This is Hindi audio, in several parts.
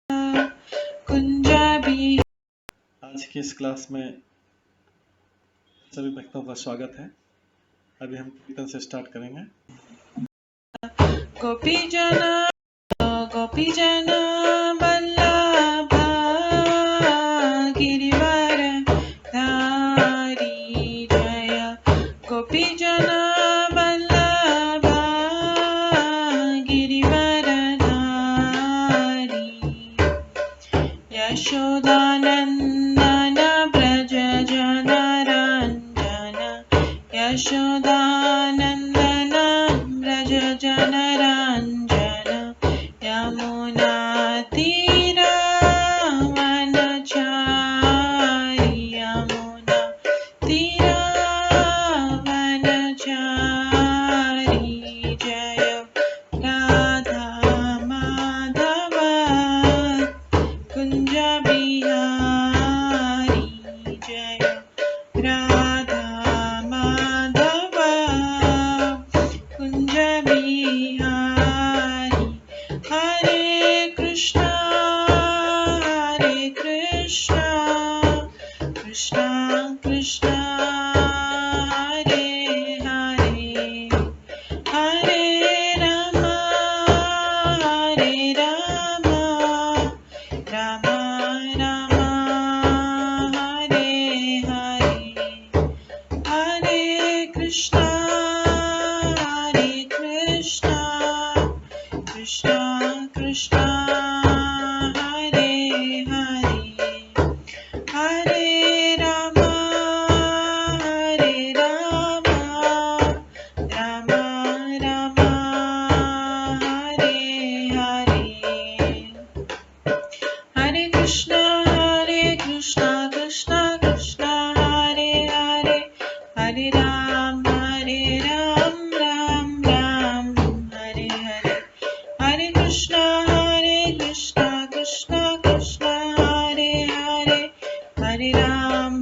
कुंजाबी। आज की इस क्लास में सभी भक्तों का स्वागत है। अभी हम कीर्तन से स्टार्ट करेंगे। गोपी जना वल्लभा गिरिवर धारी जय। गोपी जना वल्लभा गिरिवर धारी। यशोदानंदन ब्रज जनरंजन। यशोदानंदन ब्रज जनरंजन। यमुना तीरावनचारी। यमुना तीरावनचारी जय। राधा माधव कुंज बिहारी जय। राधा माधव कुंज बिहारी। हरे कृष्णा कृष्णा कृष्णा हरे हरे। हरे रामा राम राम हरे हरे। हरे कृष्णा कृष्णा कृष्णा हरे हरे। हरे राम राम राम हरे हरे। हरे कृष्णा कृष्णा कृष्णा हरे हरे। हरे राम राम राम हरे हरे। हरे कृष्णा कृष्णा कृष्णा हरे हरे। हरे राम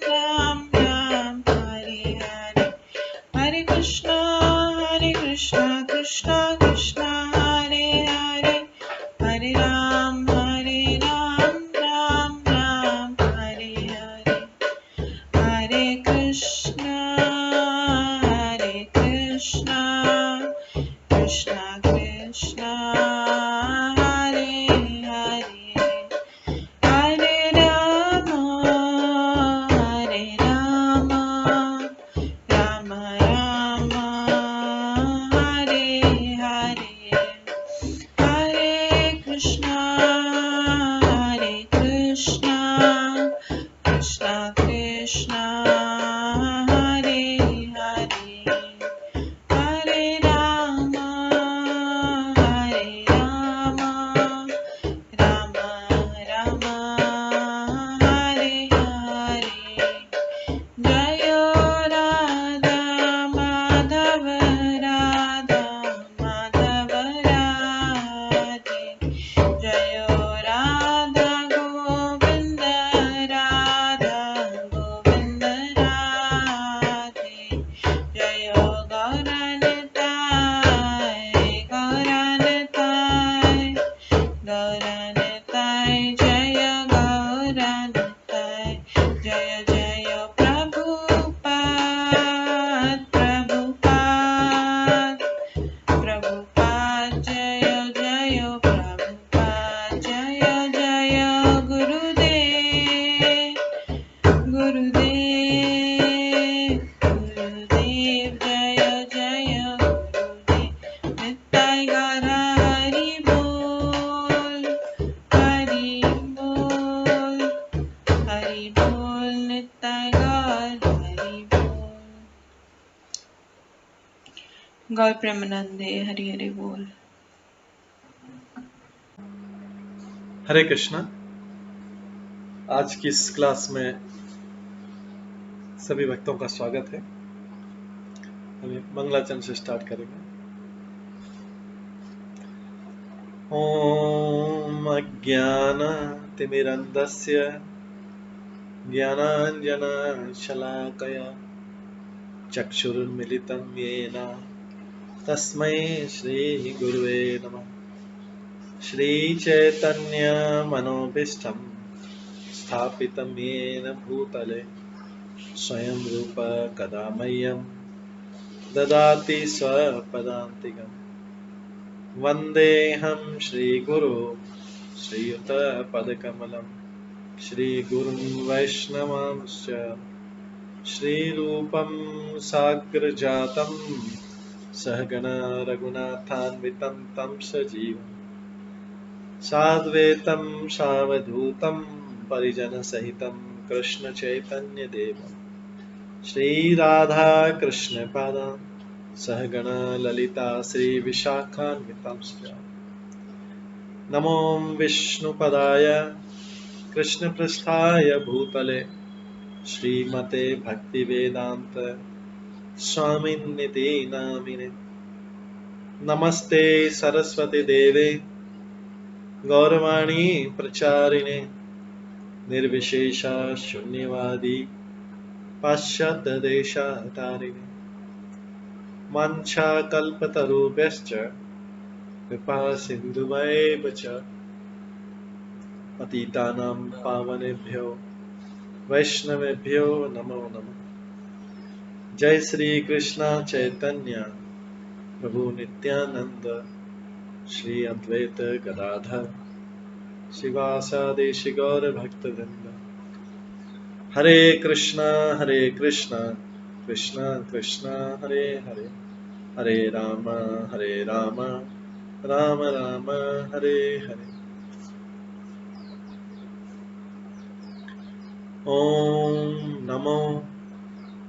राम राम हरे हरे। हरे कृष्णा कृष्णा कृष्णा हरे हरे। हरे राम राम राम हरे हरे। हरे कृष्णा कृष्णा कृष्णा हरे हरे। हरे राम राम राम हरे हरे। हरे कृष्णा कृष्णा कृष्णा हरे हरे। हरे राम राम राम हरे हरे। जय राधा माधव राधे। जय राधा गोविंद राधे। जय गौरनताय जय गौरनताय। जय जय प्रभुपाद जय जय प्रभुपाद। जय जय गुरुदेव जय जय गुरुदेव। नित्य गौर हरि बोल नित्य गौर हरि बोल। गौर प्रेमानंदे हरि हरि बोल। हरे कृष्णा। आज की इस क्लास में सभी भक्तों का स्वागत है। अभी मंगलाचरण से स्टार्ट करेंगे। ओम अज्ञानतिमिरन्धस्य ज्ञानाञ्जनशलाकया चक्षुरुन्मिलितं येन तस्मै श्रीगुरुवे नमः। श्रीचैतन्यमनोभीष्टं स्थापितं येन भूतले स्वयं रूप कदा मह्यं ददाति स्वपदान्तिकम् वन्देऽहं श्रीगुरो श्रीयुतपदकमलं श्रीगुरुं वैष्णवांश्च श्रीरूपं साग्रजातं सहगणा रघुनाथान्वितं तं सजीवं साद्वैतं सावधूतं परिजनसहितं कृष्णचैतन्यदेवं श्रीराधाकृष्णपादान् सहगणा ललिता श्रीविशाखान्वितांश्च नमो विष्णुपदाय कृष्णपृष्ठाय भूतले श्रीमते भक्तिवेदान्त स्वामिन्निति नामिने नमस्ते सरस्वती देवे गौरवाणी प्रचारिणे निर्विशेषा शून्यवादी पाश्चात्यदेशतारिणे वाञ्छाकल्पतरुभ्यश्च कृपा सिन्धुभ्येव च पतितानां पावनेभ्यो वैष्णवेभ्यो नमो नमः। जय श्री कृष्ण चैतन्य प्रभु नित्यानंद श्री अद्वैत गदाधर शिवासादि गौर भक्तवृंद। हरे कृष्णा कृष्णा कृष्णा हरे हरे हरे राम राम राम हरे हरे। ओम नमो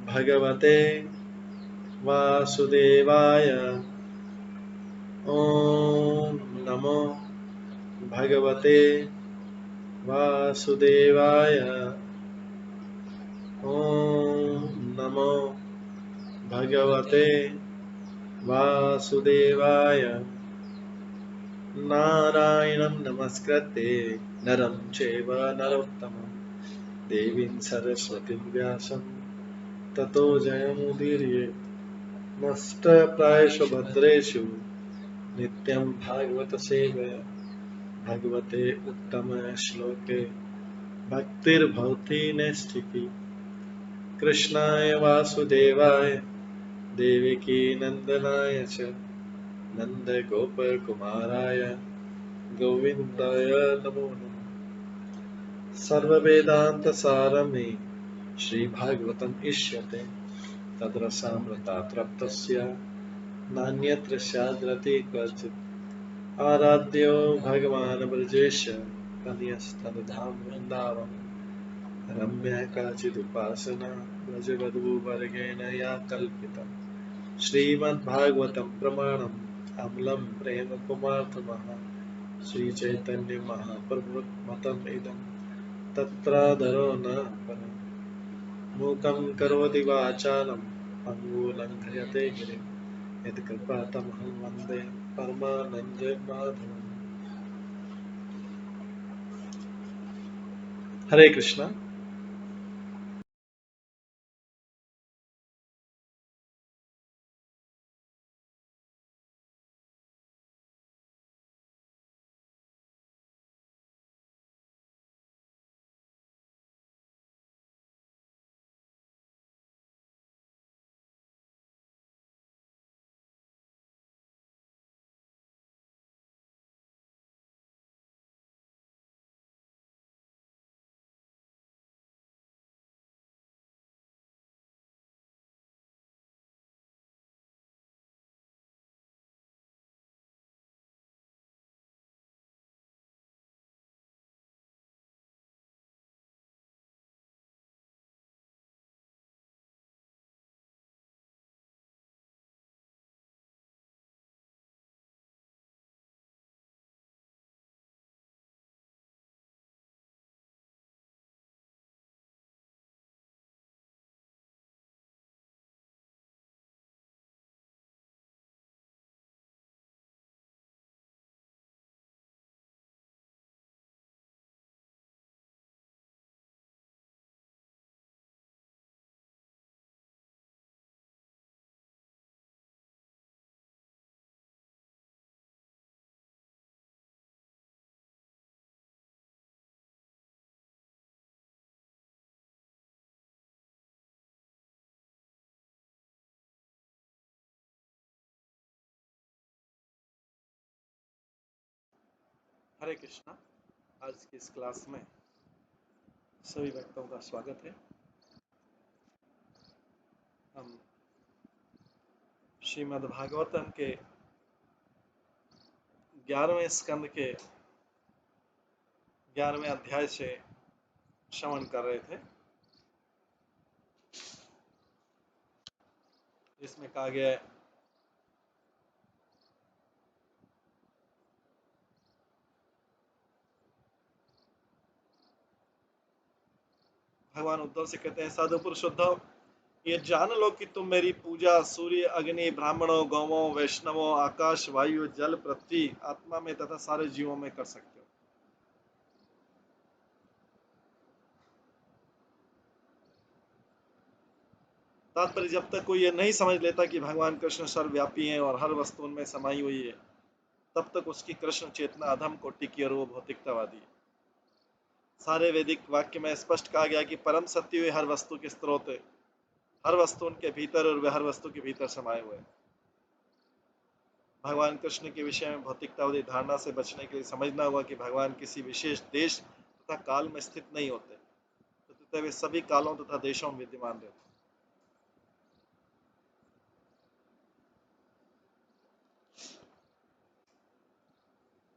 भगवते वासुदेवाय। ओम नमो भगवते वासुदेवाय। ओम नमो भगवते वासुदेवाय। नारायणं नमस्कृत्य नरं चैव नरोत्तमं देवीं सरस्वतीं व्यासं ततो जयमुदीरयेत्। नष्टप्रायेषु भद्रेषु नित्यं भागवत सेवया भगवते उत्तमश्लोके भक्तिर्भवति नैष्ठिकी। कृष्णाय वासुदेवाय देवकी नंदनाय च नन्दगोपकुमाराय गोविन्दाय नमो नमः। सर्ववेदान्तसारमे श्रीभागवतम् इष्यते तद्रसामृतात् नान्यत्र स्याद्रति क्वचित्। आराध्यो भगवान् ब्रजेश तनयस्तनुधाम वृन्दावन रम्या काचिदुपासना व्रजवधूवर्गेण या कल्पिता। श्रीमद्भागवतं प्रमाणम् अमलं प्रेम कुमार्थमः श्रीचैतन्य महाप्रभुमतम् इदं तत्रादरो न परम्। मूकं करोति वाचालं पङ्गुलङ्घयते गिरिं यत्कृपातमहं वन्दे परमानन्दमाधवम्। हरे कृष्णा। हरे कृष्णा। आज की इस क्लास में सभी भक्तों का स्वागत है। हम श्रीमद् भागवतम के 11वें स्कंद के 11वें अध्याय से श्रवण कर रहे थे, जिसमें कहा गया है भगवान उद्धव से कहते हैं, साधु पुरुष उद्धव, ये जान लो कि तुम मेरी पूजा सूर्य, अग्नि, ब्राह्मणों, गौवों, वैष्णवों, आकाश, वायु, जल, पृथ्वी, आत्मा में तथा सारे जीवों में कर सकते हो। तात्पर्य, जब तक कोई ये नहीं समझ लेता कि भगवान कृष्ण सर्वव्यापी हैं और हर वस्तु में समाई हुई है, तब तक उसकी कृष्ण चेतना अधम कोटि की और वो भौतिकतावादी है। सारे वैदिक वाक्य में स्पष्ट कहा गया कि परम सत्य हुए हर वस्तु के स्रोत है, हर वस्तु उनके भीतर और वे हर वस्तु के भीतर समाये हुए हैं। भगवान कृष्ण के विषय में भौतिकतावादी धारणा से बचने के लिए समझना होगा कि भगवान किसी विशेष देश तथा काल में स्थित नहीं होते, तथा वे सभी कालों तथा देशों में विद्यमान रहते।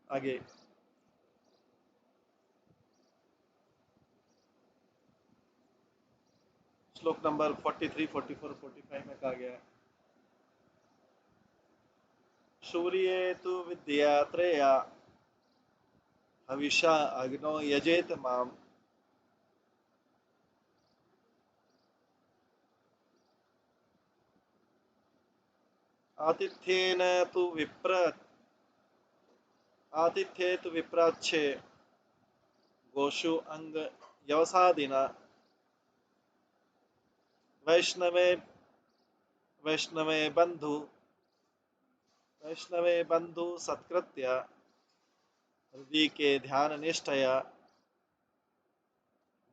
आगे श्लोक नंबर 43, 44, 45 में कहा गया है, सूर्ये तु विद्या त्रया हविषा अग्नो यजेत माम आतिथ्येन तु आतिथ्ये तु विप्राच्छे गोषु अंग यवसादिना वैष्णवे वैष्णवे बंधु वैष्णवे बंधु सत्कृत्य हृदय के ध्यान निष्ठया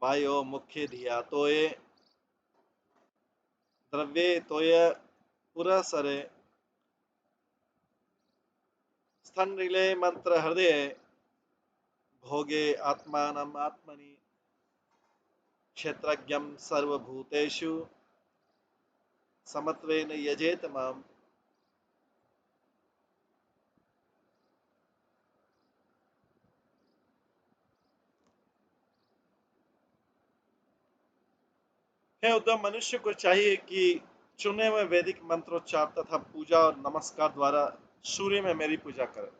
वायो मुख्य धिया तोये द्रव्ये तोय पुरसरे स्तनरिले मंत्र हृदय भोगे आत्मानम आत्मनि क्षेत्रज्ञम सर्वभूतेषु समत्वेन यजेत माम। हे उद्धव, मनुष्य को चाहिए कि चुने हुए वैदिक मंत्रोच्चार तथा पूजा और नमस्कार द्वारा सूर्य में मेरी पूजा करे।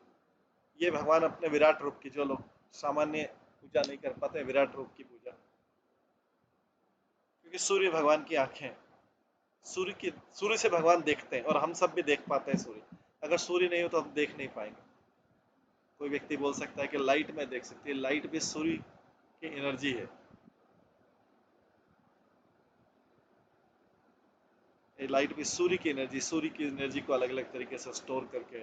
ये भगवान अपने विराट रूप की, जो लोग सामान्य पूजा नहीं कर पाते, विराट रूप की पूजा, क्योंकि सूर्य भगवान की आंखें हैं। सूर्य से भगवान देखते हैं और हम सब भी देख पाते हैं सूर्य। अगर सूर्य नहीं हो तो हम देख नहीं पाएंगे। कोई व्यक्ति बोल सकता है कि लाइट में देख सकती है, लाइट भी सूर्य की एनर्जी है। लाइट भी सूर्य की एनर्जी को अलग अलग तरीके से स्टोर करके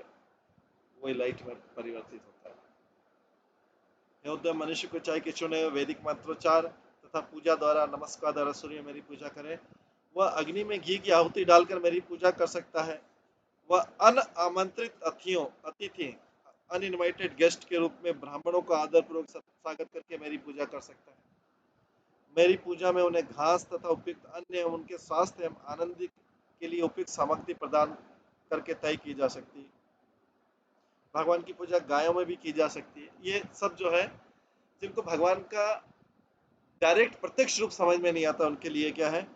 वही लाइट में परिवर्तित होता है। मनुष्य को चाहिए कि चुने वैदिक मंत्रोच्चार तथा पूजा द्वारा, नमस्कार द्वारा सूर्य मेरी पूजा करे। वह अग्नि में घी की आहुति डालकर मेरी पूजा कर सकता है। वह अनामंत्रित अतिथि अनइनवाइटेड गेस्ट के रूप में ब्राह्मणों का आदर पूर्वक स्वागत करके मेरी पूजा कर सकता है। मेरी पूजा में उन्हें घास तथा उपयुक्त अन्य एवं उनके स्वास्थ्य एवं आनंद के लिए उपयुक्त सामग्री प्रदान करके तय की जा सकती है। भगवान की पूजा गायों में भी की जा सकती है। ये सब जो है, जिनको भगवान का डायरेक्ट प्रत्यक्ष रूप समझ में नहीं आता, उनके लिए क्या है,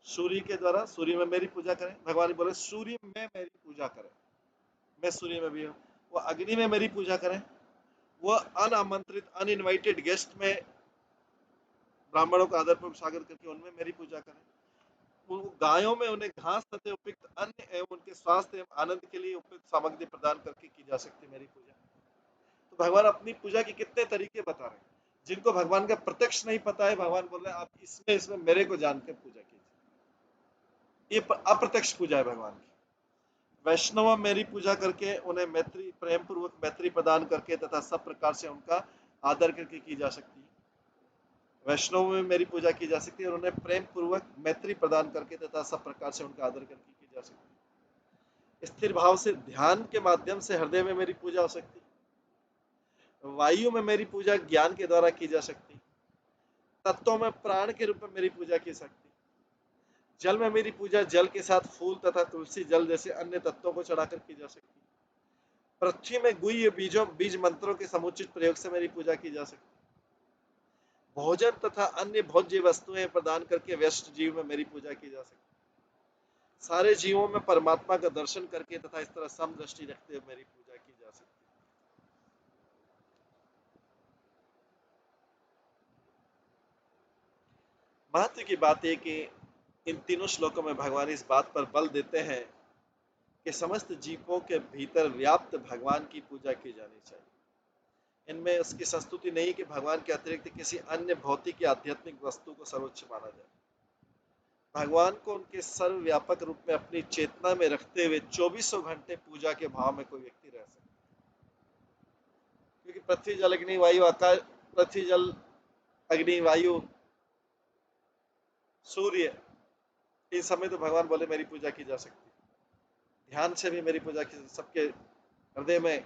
सूर्य के द्वारा सूर्य में मेरी पूजा करें। भगवान बोले सूर्य में मेरी पूजा करें, मैं सूर्य में भी हूँ। वो अग्नि में मेरी पूजा करें। वो अनामंत्रित अनइनवाइटेड गेस्ट में ब्राह्मणों का आदरपूर्वक स्वागत करके उनमें मेरी पूजा करें। गायों में उन्हें घास तथा उपयुक्त अन्न एवं उनके स्वास्थ्य एवं आनंद के लिए उपयुक्त सामग्री प्रदान करके की जा सकती है मेरी पूजा। तो भगवान अपनी पूजा के कितने तरीके बता रहे हैं। जिनको भगवान का प्रत्यक्ष नहीं पता है, भगवान बोल रहे हैं आप इसमें मेरे को जानकर पूजा कीजिए। ये अप्रत्यक्ष पूजा है भगवान की। वैष्णव मेरी पूजा करके उन्हें मैत्री, प्रेम पूर्वक मैत्री प्रदान करके तथा सब प्रकार से उनका आदर करके की जा सकती है। वैष्णव में मेरी पूजा की जा सकती है और उन्हें प्रेम पूर्वक मैत्री प्रदान करके तथा सब प्रकार से उनका आदर करके की जा सकती है। स्थिर भाव से ध्यान के माध्यम से हृदय में मेरी पूजा हो सकती है। वायु में मेरी पूजा ज्ञान के द्वारा की जा सकती, तत्वों में प्राण के रूप में मेरी पूजा की सकती, जल में मेरी पूजा जल के साथ फूल तथा तुलसी जल जैसे अन्य तत्वों को चढ़ाकर की जा सकती, पृथ्वी में गुह्य बीज मंत्रों के समुचित प्रयोग से मेरी पूजा की जा सकती, भोजन तथा अन्य भोज्य वस्तुएं प्रदान करके व्यस्त जीव में मेरी पूजा की जा सकती, सारे जीवों में परमात्मा का दर्शन करके तथा इस तरह समदृष्टि रखते हुए मेरी पूजा की जा सकती। महत्व की बात है कि इन तीनों श्लोकों में भगवान इस बात पर बल देते हैं कि समस्त जीवों के भीतर व्याप्त भगवान की पूजा की जानी चाहिए। इनमें उसकी संस्तुति नहीं कि भगवान के अतिरिक्त किसी अन्य भौतिक या आध्यात्मिक वस्तु को सर्वोच्च माना जाए। भगवान को उनके सर्वव्यापक रूप में अपनी चेतना में रखते हुए 2400 घंटे पूजा के भाव में कोई व्यक्ति रह सकता है, क्योंकि पृथ्वी जल अग्नि वायु आकाश, पृथ्वी जल अग्नि वायु सूर्य, इन समय तो भगवान बोले मेरी पूजा की जा सकती है। ध्यान से भी मेरी पूजा की, सबके हृदय में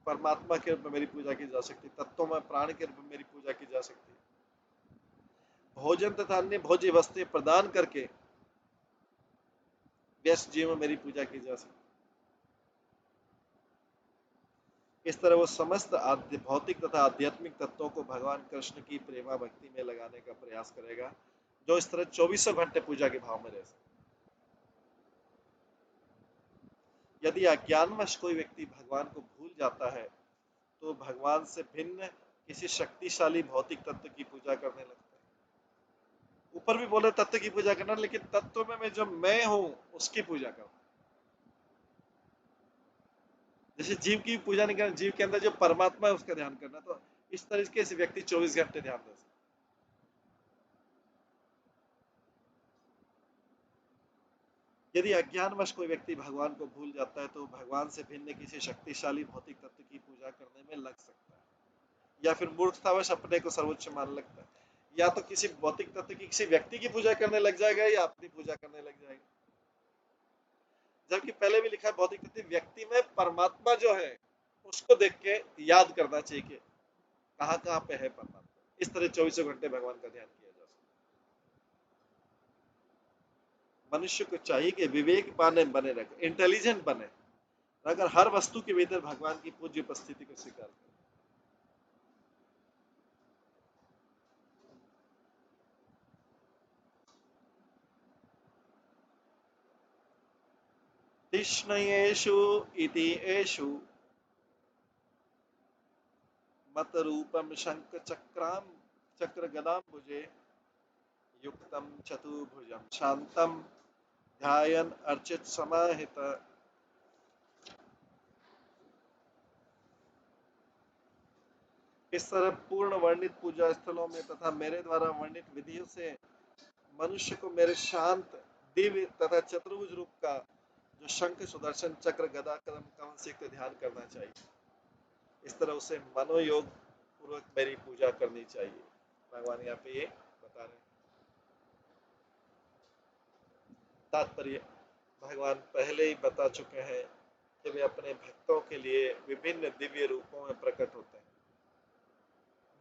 परमात्मा के रूप में मेरी पूजा की जा सकती है, तत्वों में प्राण के रूप में मेरी पूजा की जा सकती है, भोजन तथा अन्य भोज्य वस्तुएं प्रदान करके व्यस्त जीव में मेरी पूजा की जा सकती है। इस तरह वो समस्त भौतिक तथा आध्यात्मिक तत्वों को भगवान कृष्ण की प्रेमा भक्ति में लगाने का प्रयास करेगा, जो इस तरह 2400 घंटे पूजा के भाव में रह सके। यदि अज्ञानवश कोई व्यक्ति भगवान को भूल जाता है तो भगवान से भिन्न किसी शक्तिशाली भौतिक तत्व की पूजा करने लगता है। ऊपर भी बोले तत्व की पूजा करना, लेकिन तत्व में मैं जो मैं हूं उसकी पूजा करना। जैसे जीव की पूजा नहीं करना, जीव के अंदर जो परमात्मा है उसका ध्यान करना, तो इस तरीके से व्यक्ति 24 घंटे ध्यान दे सकता। यदि अज्ञानवश कोई व्यक्ति भगवान को भूल जाता है तो भगवान से भिन्न किसी शक्तिशाली भौतिक तत्व की पूजा करने में लग सकता है, या फिर मूर्खतावश अपने को सर्वोच्च मान लगता है, या तो किसी भौतिक तत्व की किसी व्यक्ति की पूजा करने लग जाएगा या अपनी पूजा करने लग जाएगा। जबकि पहले भी लिखा है भौतिक तत्व व्यक्ति में परमात्मा जो है उसको देख के याद करना चाहिए कि कहाँ कहाँ पे है परमात्मा। इस तरह 24 घंटे भगवान का ध्यान किया जा सकता है। मनुष्य को चाहिए कि विवेक बने रखे, इंटेलिजेंट बने, अगर हर वस्तु के भीतर भगवान की पूज्य उपस्थिति को स्वीकार करे। तिष्णयेषु इति एषु मतरूपम शंख चक्राम चक्र गदाम्बुजे युक्तम चतुर्भुजम शांतम ध्यायन अर्चित समाहित। इस तरह पूर्ण वर्णित पूजा स्थलों में तथा मेरे द्वारा वर्णित विधियों से मनुष्य को मेरे शांत दिव्य तथा चतुर्भुज रूप का जो शंख सुदर्शन चक्र गदा कदम कमल से ध्यान करना चाहिए। इस तरह उसे मनोयोग पूर्वक मेरी पूजा करनी चाहिए। भगवान यहाँ पे ये बता रहे हैं। तात्पर्य, भगवान पहले ही बता चुके हैं कि वे अपने भक्तों के लिए विभिन्न दिव्य रूपों में प्रकट होते हैं,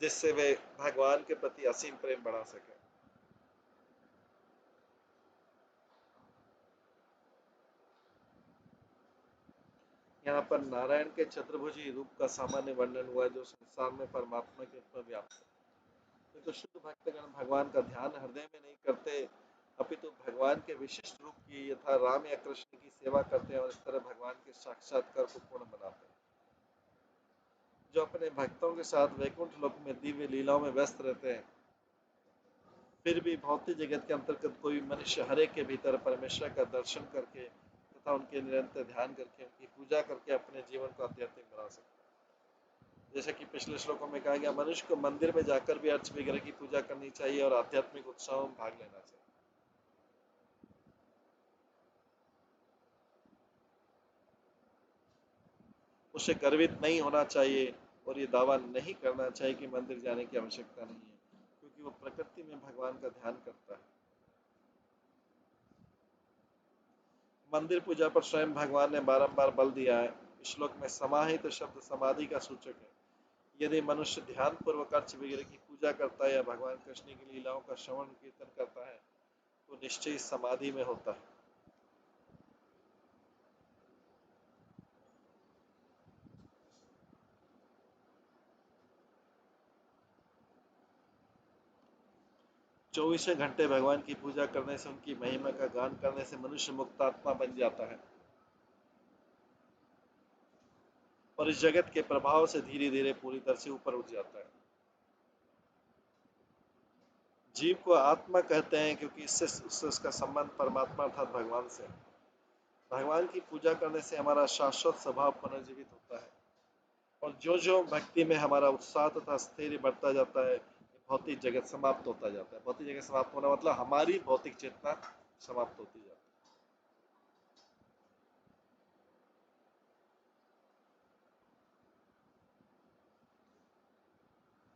जिससे वे भगवान के प्रति असीम प्रेम बढ़ा सके। यहाँ पर नारायण के चतुर्भुजी रूप का सामान्य वर्णन हुआ, जो संसार में परमात्मा के रूप में व्याप्त है। तो शुद्ध भक्तगण भगवान का ध्यान हृदय में नहीं करते, अपितु भगवान के विशिष्ट रूप की यथा राम या कृष्ण की सेवा करते हैं और इस तरह भगवान के साक्षात्कार को पूर्ण बनाते हैं। जो अपने भक्तों के साथ वैकुंठ लोक में दिव्य लीलाओं में व्यस्त रहते हैं, फिर भी भौतिक जगत के अंतर्गत कोई मनुष्य हरे के भीतर परमेश्वर का दर्शन करके तथा उनके निरंतर ध्यान करके उनकी पूजा करके अपने जीवन को आध्यात्मिक बना सकता है। जैसे कि पिछले श्लोकों में कहा गया, मनुष्य को मंदिर में जाकर भी अर्च विग्रह की पूजा करनी चाहिए और आध्यात्मिक उत्सवों में भाग लेना चाहिए। उसे गर्वित नहीं होना चाहिए और ये दावा नहीं करना चाहिए कि मंदिर जाने की आवश्यकता नहीं है, क्योंकि वो प्रकृति में भगवान का ध्यान करता है। मंदिर पूजा पर स्वयं भगवान ने बारंबार बल दिया है। श्लोक में समाहित शब्द समाधि का सूचक है। यदि मनुष्य ध्यान पूर्वक अर्च वगैरह की पूजा करता है या भगवान कृष्ण की लीलाओं का श्रवण कीर्तन करता है तो निश्चय समाधि में होता है। 24 घंटे भगवान की पूजा करने से, उनकी महिमा का गान करने से मनुष्य मुक्त आत्मा बन जाता है और इस जगत के प्रभाव से धीरे धीरे पूरी तरह से ऊपर उठ जाता है। जीव को आत्मा कहते हैं क्योंकि इससे उसका संबंध परमात्मा अर्थात भगवान से। भगवान की पूजा करने से हमारा शाश्वत स्वभाव पुनर्जीवित होता है और जो जो भक्ति में हमारा उत्साह तथा स्थैर्य बढ़ता जाता है, भौतिक जगत समाप्त होता जाता है। भौतिक जगत समाप्त होना मतलब हमारी भौतिक चेतना समाप्त होती जाती है।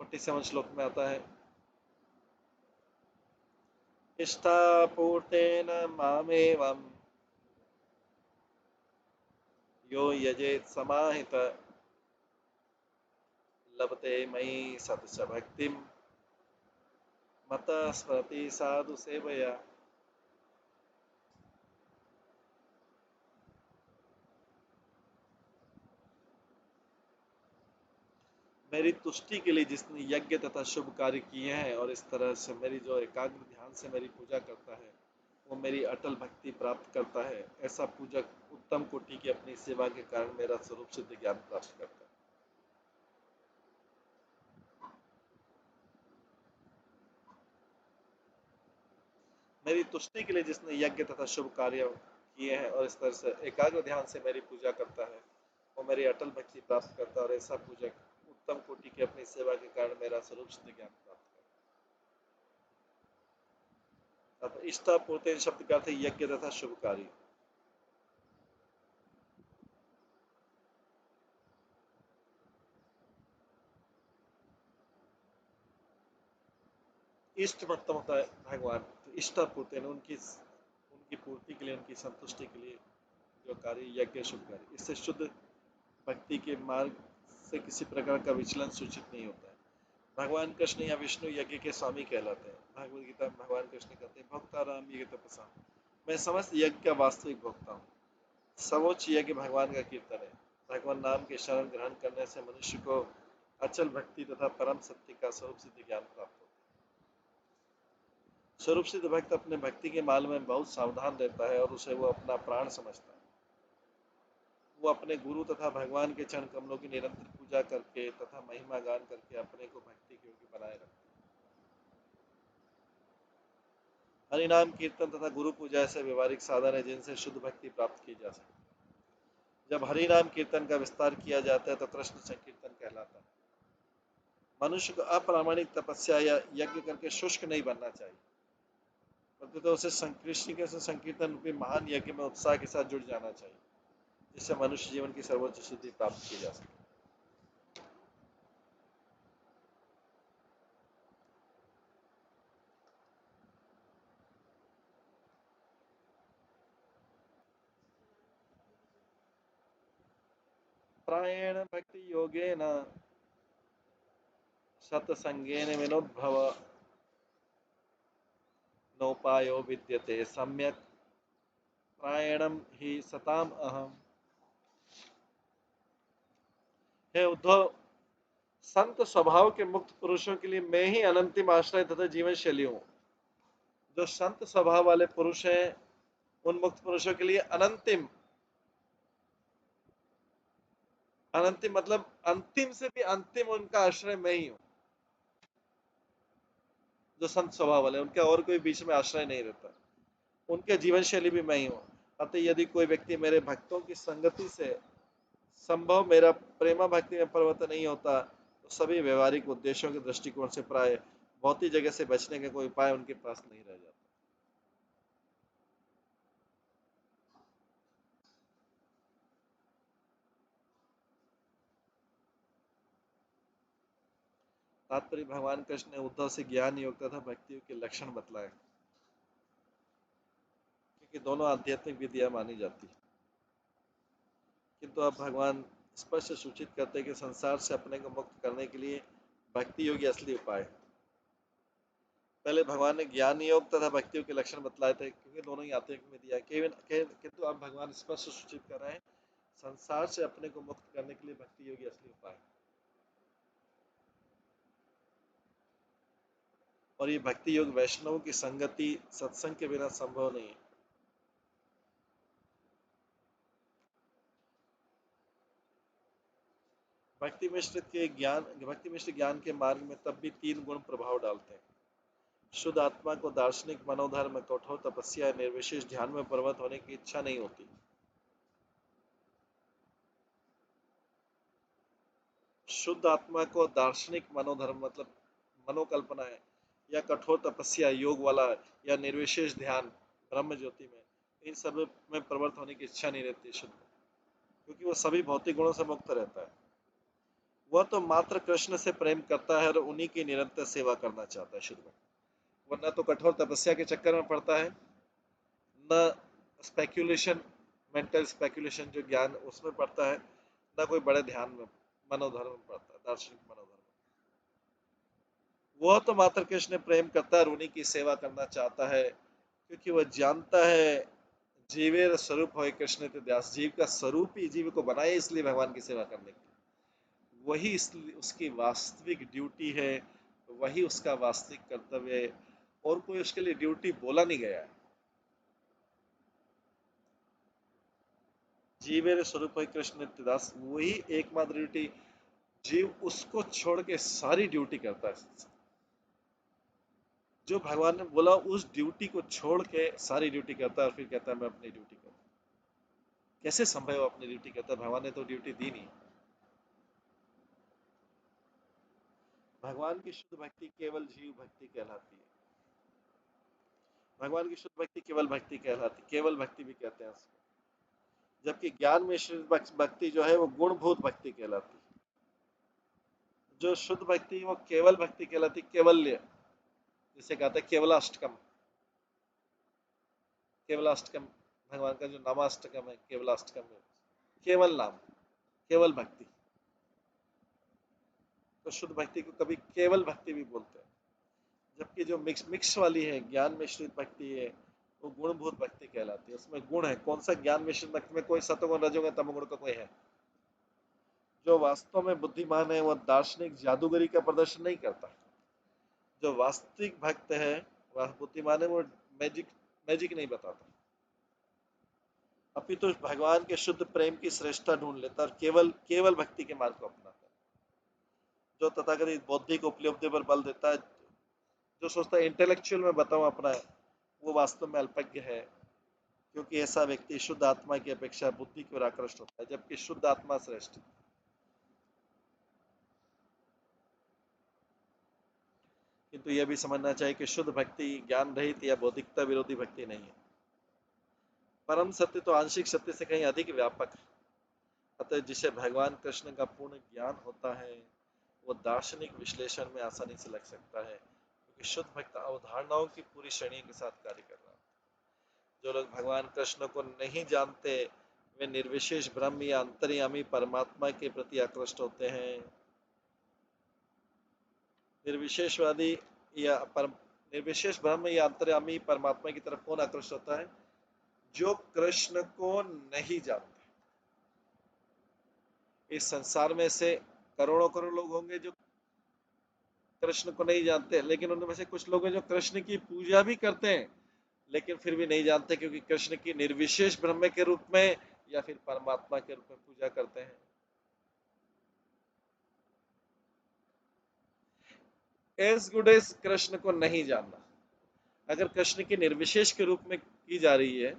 47 श्लोक में आता है, इष्टापूर्तेन मामेवं यो यजेत समाहित लभते मयि सतच भक्तिम मतः स्मृति साधु सेवया। मेरी तुष्टि के लिए जिसने यज्ञ तथा शुभ कार्य किए हैं और इस तरह से मेरी जो एकाग्र ध्यान से मेरी पूजा करता है वो मेरी अटल भक्ति प्राप्त करता है। ऐसा पूजक उत्तम कोटि की अपनी सेवा के कारण मेरा स्वरूप सिद्ध ज्ञान प्राप्त करता है। मेरी तुष्टि के लिए जिसने यज्ञ तथा शुभ कार्य किए हैं और इस तरह से एकाग्र ध्यान से मेरी पूजा करता है वो मेरी अटल भक्ति प्राप्त करता है और ऐसा पूजक उत्तम कोटि की अपनी सेवा के कारण मेरा स्वरूप सिद्ध ज्ञान प्राप्त करता है। अब इष्टा पूर्ति शब्द का अर्थ है यज्ञ तथा शुभ कार्य। इष्ट मतलब होता है भगवान, तो इष्टा पूर्ति उनकी उनकी पूर्ति के लिए, उनकी संतुष्टि के लिए जो कार्य यज्ञ शुभ कार्य, इससे शुद्ध भक्ति के मार्ग से किसी प्रकार का विचलन सूचित नहीं होता है। भगवान कृष्ण या विष्णु यज्ञ के स्वामी कहलाते हैं। भगवद गीता में भगवान कृष्ण कहते हैं, भक्ता राम यज्ञ तपसा, मैं समस्त यज्ञ का वास्तविक भोक्ता हूँ। सर्वोच्च यज्ञ भगवान का कीर्तन है। भगवान नाम के शरण ग्रहण करने से मनुष्य को अचल भक्ति तथा परम सत्य का स्वरूप सिद्ध ज्ञान प्राप्त होता है। स्वरूप सिद्ध भक्त अपने भक्ति के माल में बहुत सावधान रहता है और उसे वो अपना प्राण समझता है। वो अपने गुरु तथा भगवान के चरण कमलों की निरंतर पूजा करके तथा महिमा गान करके अपने को भक्ति के योग्य बनाए रखता है। हरिनाम कीर्तन तथा गुरु पूजा ऐसे व्यवहारिक साधन है जिनसे शुद्ध भक्ति प्राप्त की जा सकती है। जब हरिनाम कीर्तन का विस्तार किया जाता है तो कृष्ण संकीर्तन कहलाता है। मनुष्य को अप्रामाणिक तपस्या या यज्ञ करके शुष्क नहीं बनना चाहिए, बल्कि तो उसे कृष्ण के संकीर्तन रूपी महान यज्ञ में उत्साह के साथ जुड़ जाना चाहिए, जिससे मनुष्य जीवन की सर्वोच्च शुद्धि प्राप्त की जा सके। प्रायेण भक्ति योगेन सतसंगेन विनोद्भव नोपायो विद्यते सम्यक प्रायणम ही सताम अहम। हे उद्धव, संत स्वभाव के मुक्त पुरुषों के लिए मैं ही अनंतिम आश्रय तथा जीवन शैली हूँ। जो संत स्वभाव वाले पुरुष हैं उन मुक्त पुरुषों के लिए अनंतिम, अनंतिम मतलब अंतिम से भी अंतिम उनका आश्रय मैं ही हूँ। जो संत स्वभाव वाले उनका और कोई बीच में आश्रय नहीं रहता, उनके जीवन शैली भी मैं ही हूँ। अतः यदि कोई व्यक्ति मेरे भक्तों की संगति से संभव मेरा प्रेमा भक्ति में परिवर्तन नहीं होता तो सभी व्यवहारिक उद्देश्यों के दृष्टिकोण से प्राय भौतिक जगह से बचने का कोई उपाय उनके पास नहीं रह जाता। तात्पर्य, भगवान कृष्ण ने उद्धव से ज्ञान योग तथा भक्ति योग के लक्षण बतलाए, क्योंकि दोनों आध्यात्मिक विधियां मानी जाती है। किंतु अब भगवान स्पष्ट सूचित करते हैं कि संसार से अपने को मुक्त करने के लिए भक्ति योग ही असली उपाय है। पहले भगवान ने ज्ञान योग तथा भक्ति योग के लक्षण बतलाए थे, क्योंकि दोनों ही आते में दिया, किंतु अब भगवान स्पष्ट सूचित कर रहे हैं संसार से अपने को मुक्त करने के लिए भक्ति योग ही असली उपाय है। और ये भक्ति योग वैष्णव की संगति सत्संग के बिना संभव नहीं है। भक्ति मिश्र ज्ञान के मार्ग में तब भी 3 गुण प्रभाव डालते हैं। शुद्ध आत्मा को दार्शनिक मनोधर्म, कठोर तपस्या, निर्विशेष ध्यान में प्रवृत्त होने की इच्छा नहीं होती। शुद्ध आत्मा को दार्शनिक मनोधर्म मतलब मनोकल्पना है, या कठोर तपस्या योग वाला, या निर्विशेष ध्यान ब्रह्म ज्योति में, इन सब में प्रवृत्त होने की इच्छा नहीं रहती शुद्ध, क्योंकि वो सभी भौतिक गुणों से मुक्त रहता है। वह तो मात्र कृष्ण से प्रेम करता है और उन्हीं की निरंतर सेवा करना चाहता है शुद्ध। वरना तो कठोर तपस्या के चक्कर में पड़ता है, न स्पेक्यूलेशन, मेंटल स्पेक्यूलेशन जो ज्ञान उसमें पड़ता है, न कोई बड़े ध्यान में मनोधर्म में पड़ता है, दार्शनिक मनोधर्म। वह तो मात्र कृष्ण प्रेम करता है और उन्हीं की सेवा करना चाहता है, क्योंकि वह जानता है जीवेर स्वरूप हो कृष्ण दास, जीव का स्वरूप ही जीव को बनाए, इसलिए भगवान की सेवा करने की वही उसकी वास्तविक ड्यूटी है, वही उसका वास्तविक कर्तव्य है, और कोई उसके लिए ड्यूटी बोला नहीं गया है। जीवेर स्वरूप है कृष्ण दास, वही एकमात्र ड्यूटी, जीव उसको छोड़ के सारी ड्यूटी करता है। जो भगवान ने बोला उस ड्यूटी को छोड़ के सारी ड्यूटी करता है, और फिर कहता है मैं अपनी ड्यूटी करता हूं। कैसे संभव अपनी ड्यूटी करता है? भगवान ने तो ड्यूटी दी नहीं। भगवान की शुद्ध भक्ति केवल जीव भक्ति कहलाती है। भगवान की शुद्ध भक्ति केवल भक्ति कहलाती, केवल भक्ति भी कहते हैं उसको। जबकि ज्ञान में शुद्ध भक्ति जो है वो गुणभूत भक्ति कहलाती है। जो शुद्ध भक्ति वो केवल भक्ति कहलाती, केवल्य, जिसे कहते हैं केवलाष्टकम। केवलाष्टकम भगवान का जो नामाष्टकम है, केवलाष्टकम है, केवल नाम, केवल भक्ति। तो शुद्ध भक्ति को कभी केवल भक्ति भी बोलते हैं। जबकि जो मिक्स वाली है, ज्ञान मिश्रित भक्ति है, वो गुणभूत भक्ति कहलाती है। उसमें गुण है। कौन सा? ज्ञान मिश्रित भक्ति में कोई सतोगुण रजोगुण तमोगुण का कोई है। जो वास्तव में बुद्धिमान है वो दार्शनिक जादूगरी का प्रदर्शन नहीं करता। जो वास्तविक भक्त है, वह बुद्धिमान है, वो मैजिक मैजिक नहीं बताता, अपितु तो भगवान के शुद्ध प्रेम की श्रेष्ठता ढूंढ लेता और केवल केवल भक्ति के मार्ग को अपनाता है। जो तथाकथित बौद्धिक उपलब्धि पर बल देता है, जो सोचता है इंटेलेक्चुअल में बताऊं अपना, वो वास्तव में अल्पज्ञ है, क्योंकि ऐसा व्यक्ति शुद्ध आत्मा की अपेक्षा बुद्धि की ओर आकृष्ट होता है, जबकि शुद्ध आत्मा श्रेष्ठ। किंतु यह भी समझना चाहिए कि शुद्ध भक्ति ज्ञान रहित या बौद्धिकता विरोधी भक्ति नहीं है। परम सत्य तो आंशिक सत्य से कहीं अधिक व्यापक है। अतः जिसे भगवान कृष्ण का पूर्ण ज्ञान होता है वो दार्शनिक विश्लेषण में आसानी से लग सकता है, क्योंकि शुद्ध भक्त अवधारणाओं की पूरी श्रेणी के साथ कार्य कर रहा है। जो लोग भगवान कृष्ण को नहीं जानते वे निर्विशेष ब्रह्म या अंतर्यामी परमात्मा के प्रति आकृष्ट होते हैं। निर्विशेषवादी या निर्विशेष ब्रह्म या अंतर्यामी परमात्मा की तरफ कौन आकृष्ट होता है? जो कृष्ण को नहीं जानते। इस संसार में से करोड़ों करोड़ लोग होंगे जो कृष्ण को नहीं जानते, लेकिन उनमें से कुछ लोग हैं जो कृष्ण की पूजा भी करते हैं, लेकिन फिर भी नहीं जानते, क्योंकि कृष्ण की निर्विशेष ब्रह्म के रूप में या फिर परमात्मा के रूप में पूजा करते हैं। एज गुड एज कृष्ण को नहीं जानना। अगर कृष्ण की निर्विशेष के रूप में की जा रही है,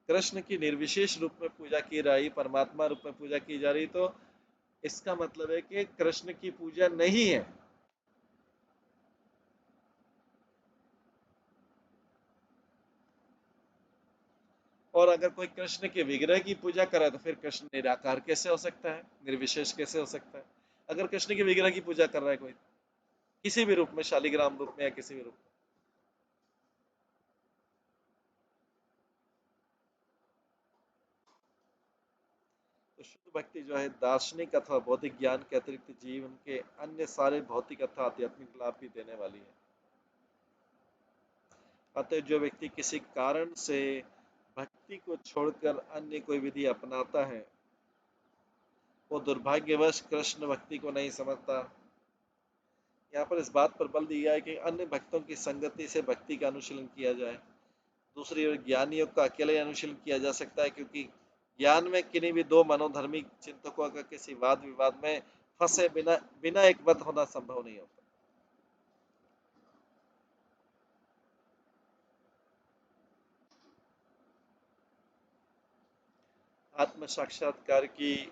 कृष्ण की निर्विशेष रूप में पूजा की रही, परमात्मा रूप में पूजा की जा रही, तो इसका मतलब है कि कृष्ण की पूजा नहीं है। और अगर कोई कृष्ण के विग्रह की पूजा करे तो फिर कृष्ण निराकार कैसे हो सकता है, निर्विशेष कैसे हो सकता है? अगर कृष्ण के विग्रह की पूजा कर रहा है कोई, किसी भी रूप में, शालिग्राम रूप में या किसी भी रूप में, व्यक्ति जो है दार्शनिक अथवा भौतिक ज्ञान के अतिरिक्त जीवन के अन्य सारे भौतिक अथवा आध्यात्मिक लाभ भी देने वाली है। अतः जो व्यक्ति किसी कारण से भक्ति को छोड़कर अन्य कोई विधि अपनाता है वो दुर्भाग्यवश कृष्ण भक्ति को नहीं समझता। यहाँ पर इस बात पर बल दिया है कि अन्य भक्तों की संगति से भक्ति का अनुशीलन किया जाए। दूसरी ओर ज्ञान योग का अकेले अनुशीलन किया जा सकता है, क्योंकि ज्ञान में किन्हीं भी दो मनोधर्मी चिंतकों का किसी वाद विवाद में फंसे बिना बिना एकमत होना संभव नहीं होता। आत्म साक्षात्कार की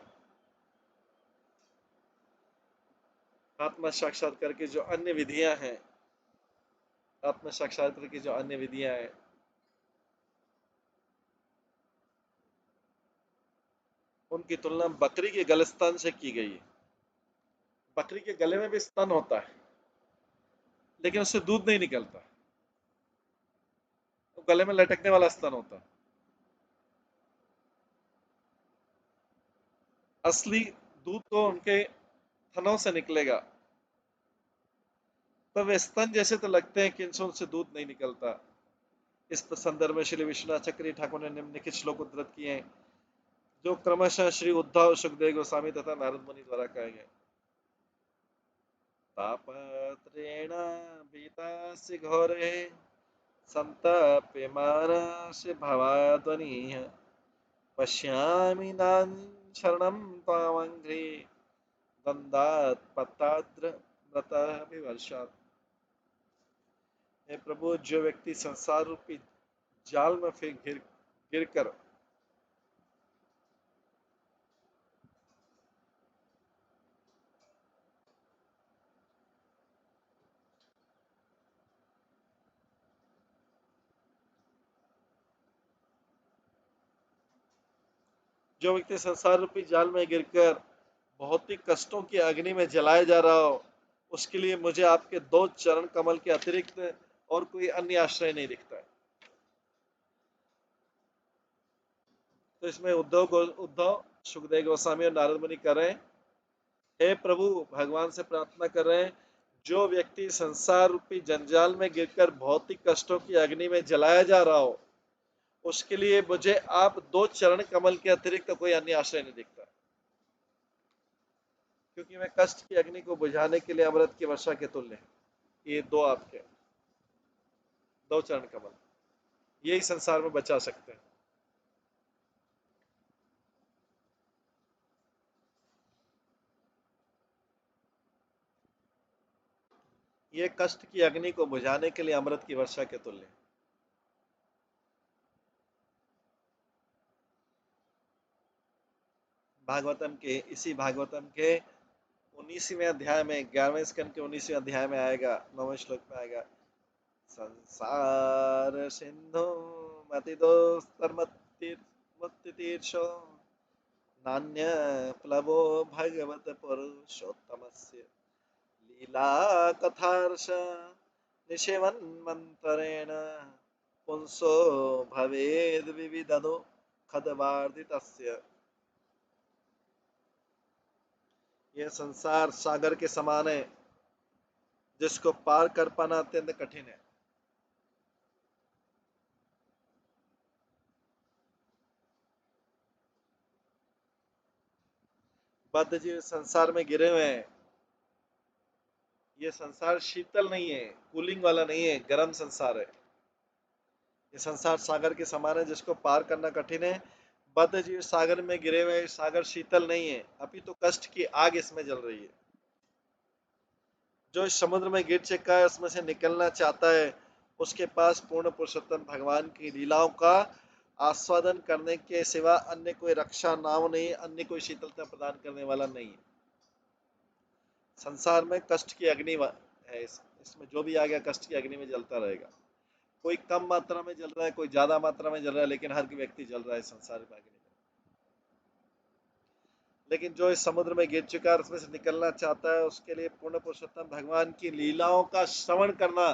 आत्म साक्षात्कार की जो अन्य विधियां हैं आत्म साक्षात्कार की जो अन्य विधियां हैं उनकी तुलना बकरी के गलस्तन से की गई है। बकरी के गले में भी स्तन होता है लेकिन उससे दूध नहीं निकलता, तो गले में लटकने वाला स्तन होता है। असली दूध तो उनके थनों से निकलेगा, पर वे स्तन जैसे तो लगते हैं कि इनसे उनसे दूध नहीं निकलता। इस संदर्भ में श्री विश्वनाथ चक्रवर्ती ठाकुर ने निम्नलिखित श्लोक उद्धृत किए हैं, जो क्रमशः श्री उद्धव, सुखदेव गोस्वामी तथा नारद मुनि द्वारा कहे गए। तापत्रेण बीतासि घोरे संताप्यमानस्य भवाध्वनिः पश्यामि नान् शरणं त्वामङ्घ्रि दन्दात् पत्ताद्र व्रतः विवर्षात्। हे प्रभु, जो व्यक्ति संसार रूपी जाल में फिर गिर कर जो व्यक्ति संसार रूपी जाल में गिरकर बहुत ही कष्टों की अग्नि में जलाया जा रहा हो, उसके लिए मुझे आपके दो चरण कमल के अतिरिक्त और कोई अन्य आश्रय नहीं दिखता है। तो इसमें उद्धव, सुखदेव गोस्वामी और नारद मुनि कर रहे हैं, हे प्रभु, भगवान से प्रार्थना कर रहे हैं, जो व्यक्ति संसार रूपी जंजाल में गिरकर भौतिक कष्टों की अग्नि में जलाया जा रहा हो, उसके लिए मुझे आप दो चरण कमल के अतिरिक्त कोई अन्य आश्रय नहीं दिखता, क्योंकि मैं कष्ट की अग्नि को बुझाने के लिए अमृत की वर्षा के तुल्य है। ये दो आपके दो चरण कमल यही संसार में बचा सकते हैं। ये कष्ट की अग्नि को बुझाने के लिए अमृत की वर्षा के तुल्य। भागवतम के इसी भागवतम के 19वें अध्याय में 11वें स्कंद के 19वें अध्याय में आएगा, 9वें श्लोक में आएगा, संसार सिंधु मतिदोस्तर्मतितीर्षो नान्य प्लवो भगवत पुरुषोत्तमस्य लीला कथार्ष निशिवन्मन्तरेण पुंसो भवेद विविधनो खदवार्दितस्य। यह संसार सागर के समान है जिसको पार कर पाना अत्यंत कठिन है। बद्ध जीव संसार में गिरे हुए हैं। ये संसार शीतल नहीं है, कूलिंग वाला नहीं है, गर्म संसार है। ये संसार सागर के समान है जिसको पार करना कठिन है। बद्ध जीव सागर में गिरे हुए, सागर शीतल नहीं है, अभी तो कष्ट की आग इसमें जल रही है। जो इस समुद्र में गिर चुका है, उसमें से निकलना चाहता है, उसके पास पूर्ण पुरुषोत्तम भगवान की लीलाओं का आस्वादन करने के सिवा अन्य कोई रक्षा नाव नहीं, अन्य कोई शीतलता प्रदान करने वाला नहीं है। संसार में कष्ट की अग्नि है, इसमें जो भी आ गया कष्ट की अग्नि में जलता रहेगा। कोई कम मात्रा में जल रहा है, कोई ज्यादा मात्रा में जल रहा है, लेकिन हर व्यक्ति जल रहा है संसार में अग्नि में। लेकिन जो इस समुद्र में गिर चुका है, उसमें से निकलना चाहता है, उसके लिए पूर्ण पुरुषोत्तम भगवान की लीलाओं का श्रवण करना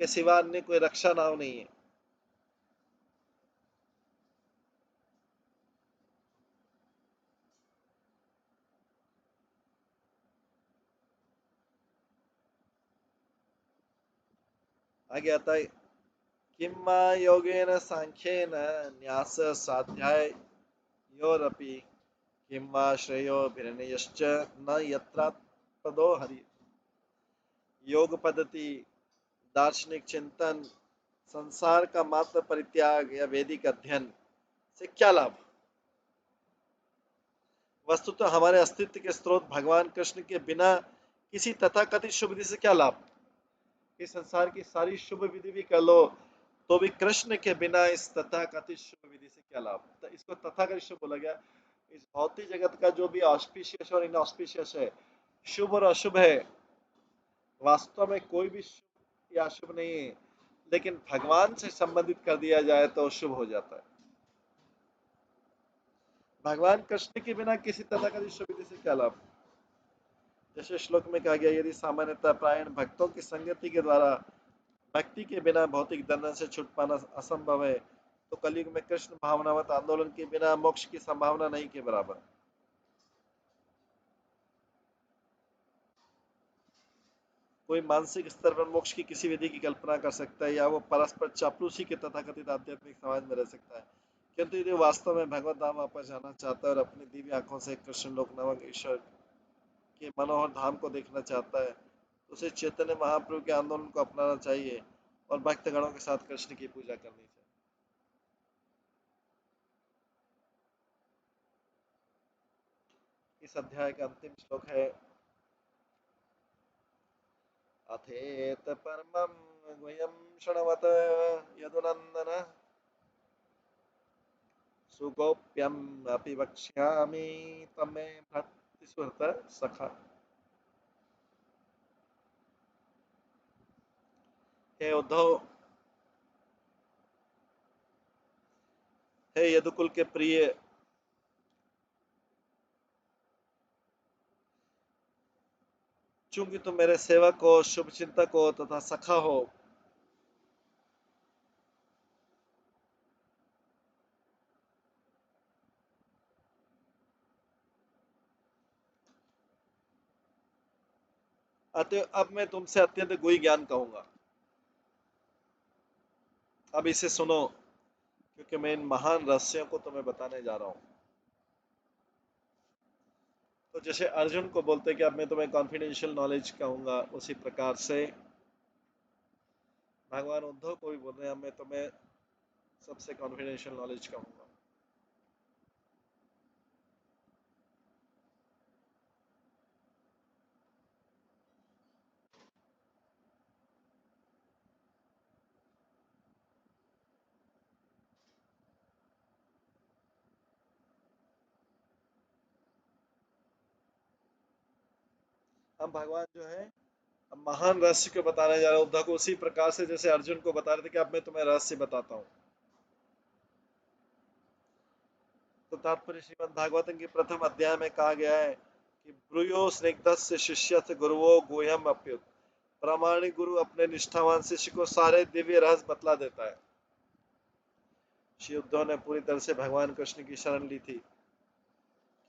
के सिवा अन्य कोई रक्षा नाव नहीं है। आगे आता है, किम्मा योगेन सांख्येन न्यास साध्याय योरपि किम्मा श्रेयो भिर्नयश्च न यत्र पदो हरि। योग पद्धति, दार्शनिक चिंतन, संसार का मात्र परित्याग या वैदिक अध्ययन से क्या लाभ? वस्तुतः हमारे अस्तित्व के स्रोत भगवान कृष्ण के बिना किसी तथाकथित शुभ विधि से क्या लाभ? इस संसार की सारी शुभ विधि भी कर लो तो भी कृष्ण के बिना इस तथाकथित शुभ विधि से क्या लाभ? तो इसको तथाकथित शुभ बोला गया। इस भौतिक जगत का जो भी ऑस्पिशियस और इनऑस्पिशियस है, शुभ और अशुभ है, वास्तव में कोई भी शुभ या अशुभ नहीं है, लेकिन भगवान से संबंधित कर दिया जाए तो शुभ हो जाता है। भगवान कृष्ण के बिना किसी तरह का शुभ विधि से क्या लाभ? जैसे श्लोक में कहा गया, यदि सामान्यतः प्रायण भक्तों की संगति के द्वारा भक्ति के बिना भौतिक बंधन से छूट पाना असंभव है, तो कलयुग में कृष्ण भावनावत आंदोलन के बिना मोक्ष की संभावना नहीं के बराबर। कोई मानसिक स्तर पर मोक्ष की किसी विधि की कल्पना कर सकता है या वो परस्पर चापलूसी के तथाकथित आध्यात्मिक समाज में रह सकता है, किंतु यदि वास्तव में भगवत धाम वापस जाना चाहता है और अपनी दिव्य आंखों से कृष्ण लोक नामक ईश्वर के मनोहर धाम को देखना चाहता है, तो उसे चैतन्य महाप्रभु के आंदोलन को अपनाना चाहिए और भक्तगणों के साथ कृष्ण की पूजा करनी चाहिए। इस अध्याय का अंतिम श्लोक है, अथेत परमं गुह्यं शृण्वत यदुनंदन सुगोप्यम् अपि वक्ष्यामि तमे भक्तिस्मृत सखा। हे उद्धव, हे यदुकुल के प्रिय, चूंकि तुम मेरे सेवक हो, शुभ चिंतक हो तथा सखा हो, अतः अब मैं तुमसे अत्यंत गुही ज्ञान कहूंगा। अब इसे सुनो, क्योंकि मैं इन महान रहस्यों को तुम्हें बताने जा रहा हूं। तो जैसे अर्जुन को बोलते कि अब मैं तुम्हें कॉन्फिडेंशियल नॉलेज कहूंगा, उसी प्रकार से भगवान उद्धव को भी बोल रहे हैं, अब मैं तुम्हें सबसे कॉन्फिडेंशियल नॉलेज कहूंगा। हम भगवान जो है, अब महान रहस्य को बताने जा रहे हैं उद्धव को, उसी प्रकार से जैसे अर्जुन को बता रहे थे कि अब मैं तुम्हें रहस्य बताता हूँ। तो तात्पर्य श्रीमद् भागवतम के प्रथम अध्याय में कहा गया है कि ब्रूयो स्निग्धस्य शिष्यस्य गुरुवो गुह्यम अप्युत। प्रामाणिक गुरु अपने निष्ठावान शिष्य को सारे दिव्य रहस्य बतला देता है। श्री उद्धव ने पूरी तरह से भगवान कृष्ण की शरण ली थी।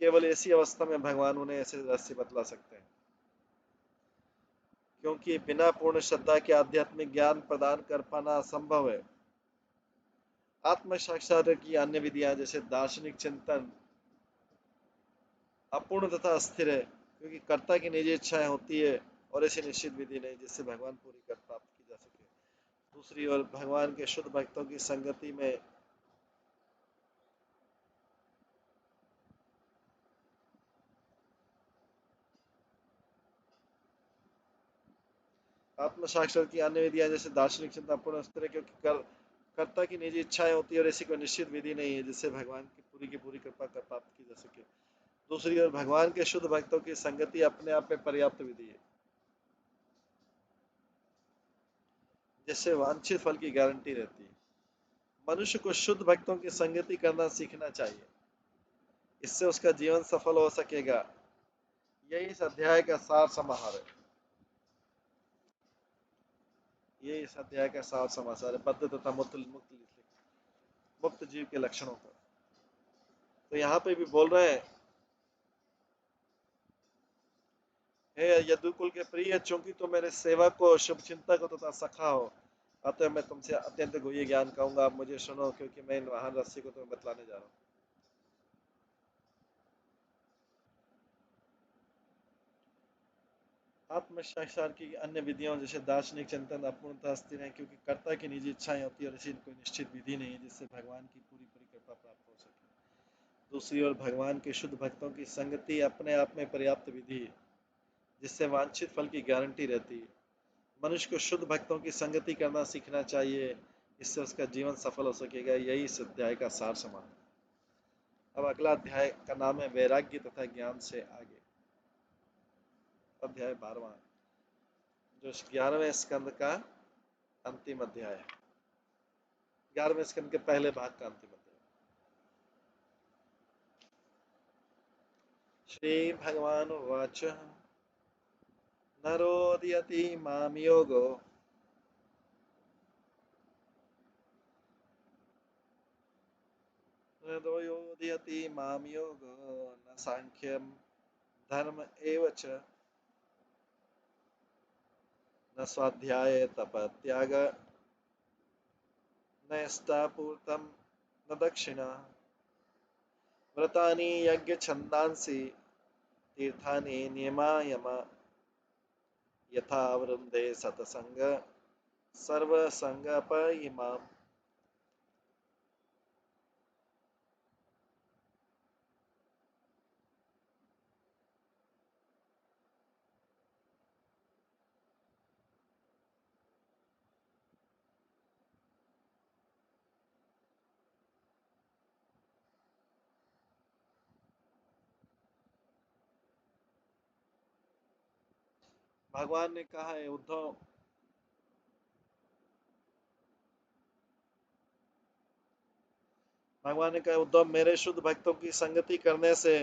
केवल ऐसी अवस्था में भगवान उन्हें ऐसे रहस्य बतला सकते हैं, क्योंकि बिना पूर्ण श्रद्धा के आध्यात्मिक ज्ञान प्रदान कर पाना असंभव है। आत्म साक्षात्कार की अन्य विधियां जैसे दार्शनिक चिंतन अपूर्ण तथा अस्थिर है, क्योंकि कर्ता की निजी इच्छाएं होती है और ऐसी निश्चित विधि नहीं जिससे भगवान पूरी कर प्राप्त की जा सके। दूसरी ओर भगवान के शुद्ध भक्तों की संगति में आत्म साक्षात्कार की अन्य विधियां जैसे दार्शनिक चिंतन अपूर्ण अस्थिर है, क्योंकि कर्ता की निजी इच्छाएं होती है और ऐसी कोई निश्चित विधि नहीं है जिससे भगवान की पूरी कृपा कर प्राप्त की जा सके। दूसरी ओर भगवान के शुद्ध भक्तों की संगति अपने आप में पर्याप्त विधि है, जिससे वांछित फल की गारंटी रहती है। मनुष्य को शुद्ध भक्तों की संगति करना सीखना चाहिए, इससे उसका जीवन सफल हो सकेगा। यही इस अध्याय का सार समाहार है। ये इस अध्याय का सार समाचार है, बद्ध तथा मुक्त जीव के लक्षणों का। तो यहाँ पे भी बोल रहे हैं, हे यदुकुल के प्रिय, चूंकि तुम मेरे सेवक को शुभ चिंतक हो तथा सखा हो, अतः मैं तुमसे अत्यंत गुह्य ज्ञान कहूंगा, आप मुझे सुनो, क्योंकि मैं इन महान रहस्य को तुम्हें बतलाने जा रहा हूँ। आत्म साक्षात्कार की अन्य विधियों जैसे दार्शनिक चिंतन अपूर्णतः स्थिर है, क्योंकि कर्ता की निजी इच्छाएं होती है और इसी कोई निश्चित विधि नहीं है जिससे भगवान की पूरी पूरी कृपा प्राप्त हो सके। दूसरी ओर भगवान के शुद्ध भक्तों की संगति अपने आप में पर्याप्त विधि है, जिससे वांछित फल की गारंटी रहती है। मनुष्य को शुद्ध भक्तों की संगति करना सीखना चाहिए, इससे उसका जीवन सफल हो सकेगा। यही इस अध्याय का सार समाप्त है। अब अगला अध्याय का नाम है वैराग्य तथा ज्ञान से आगे। अध्याय 12वां, जो 11वें स्कंद का अंतिम अध्याय है। 11वें स्कंद के पहले भाग का अंतिम अध्याय। श्री भगवान वाच, नरोदयति माम योगो, नरोदयति माम योगो, न सांख्यम धर्म एव च, न स्वाध्याय तप त्याग, न यष्टापूर्तम, न दक्षिणा, व्रतानि यज्ञ छंदांसि, तीर्थानि नियमायम, यथा वृंदे सतसंग सर्वसंगपरिमाम। भगवान ने कहा है उद्धव, भगवान ने कहा उद्धव, मेरे शुद्ध भक्तों की संगति करने से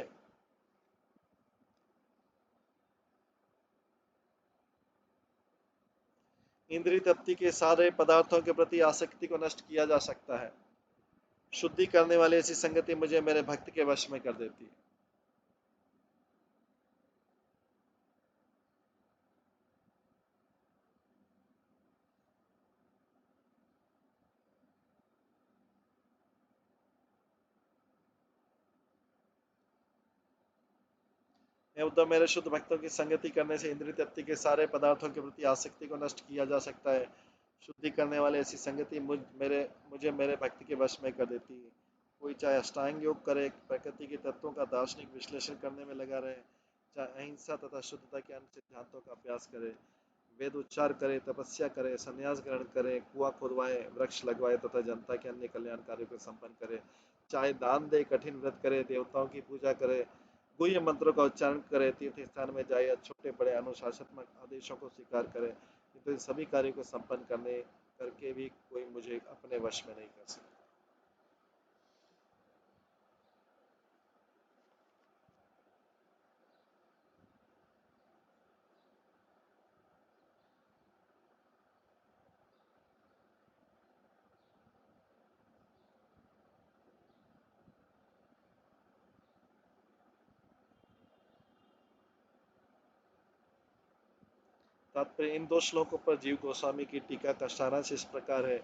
इंद्रिय तृप्ति के सारे पदार्थों के प्रति आसक्ति को नष्ट किया जा सकता है। शुद्धि करने वाली ऐसी संगति मुझे मेरे भक्त के वश में कर देती है। हे उद्धव, मेरे शुद्ध भक्तों की संगति करने से इंद्रिय तृप्ति के सारे पदार्थों के प्रति आसक्ति को नष्ट किया जा सकता है। शुद्धि करने वाली ऐसी संगति मुझे मेरे भक्त के वश में कर देती है। कोई चाहे अष्टांग योग करे, प्रकृति के तत्वों का दार्शनिक विश्लेषण करने में लगा रहे, चाहे अहिंसा तथा शुद्धता के अन्य सिद्धांतों का अभ्यास करे, वेद उच्चार करे, तपस्या करे, संन्यास ग्रहण करे, कुआं खुदवाए, वृक्ष लगवाए तथा जनता के अन्य कल्याण कार्यों को संपन्न करे, चाहे दान दे, कठिन व्रत करे, देवताओं की पूजा करे, गुह्य मंत्रों का उच्चारण करे, तीर्थ स्थान में जाए या छोटे बड़े अनुशासनात्मक आदेशों को स्वीकार करे, तो इन सभी कार्यों को संपन्न करने करके भी कोई मुझे अपने वश में नहीं कर सकता। तात्पर्य इन दो श्लोकों पर जीव गोस्वामी की टीका का सारांश इस प्रकार है।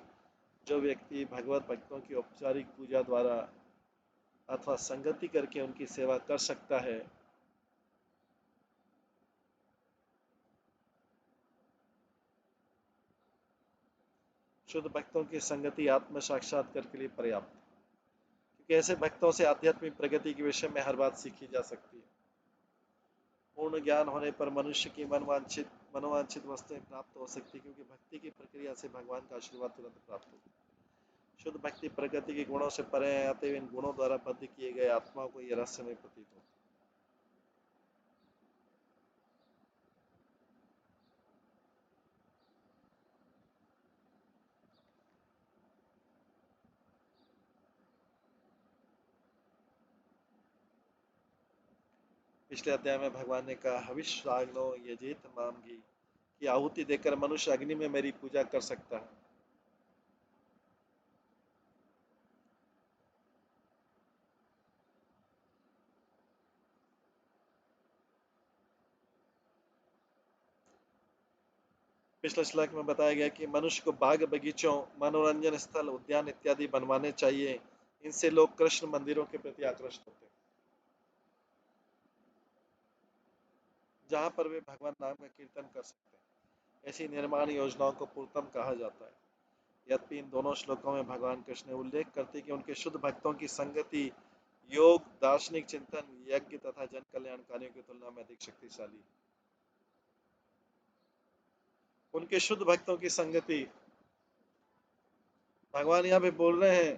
जो व्यक्ति भगवत भक्तों की औपचारिक पूजा द्वारा अथवा संगति करके उनकी सेवा कर सकता है, शुद्ध भक्तों की संगति आत्म साक्षात्कार के लिए पर्याप्त है, क्योंकि ऐसे भक्तों से आध्यात्मिक प्रगति के विषय में हर बात सीखी जा सकती है। पूर्ण ज्ञान होने पर मनुष्य की मनोवांछित वस्तुएं प्राप्त हो सकती, क्योंकि भक्ति की प्रक्रिया से भगवान का आशीर्वाद तुरंत प्राप्त होता है। शुद्ध भक्ति प्रकृति के गुणों से परे है, अतएव इन गुणों द्वारा बद्ध किए गए आत्माओं को यह रहस्यमय प्रतीत होता है। पिछले अध्याय में भगवान ने कहा, हविष्याग्नो यजेत माम घी, की आहुति देकर मनुष्य अग्नि में मेरी पूजा कर सकता है। पिछले श्लोक में बताया गया कि मनुष्य को बाग बगीचों, मनोरंजन स्थल, उद्यान इत्यादि बनवाने चाहिए। इनसे लोग कृष्ण मंदिरों के प्रति आकृष्ट होते हैं, जहाँ पर वे भगवान नाम का कीर्तन कर सकते हैं। ऐसी निर्माण योजनाओं को पूर्णतम कहा जाता है। यद्यपि इन दोनों श्लोकों में भगवान कृष्ण ने उल्लेख करते कि उनके शुद्ध भक्तों की संगति योग, दार्शनिक चिंतन, यज्ञ तथा जन कल्याण कार्यों की तुलना में अधिक शक्तिशाली। उनके शुद्ध भक्तों की संगति, भगवान यहाँ पे बोल रहे हैं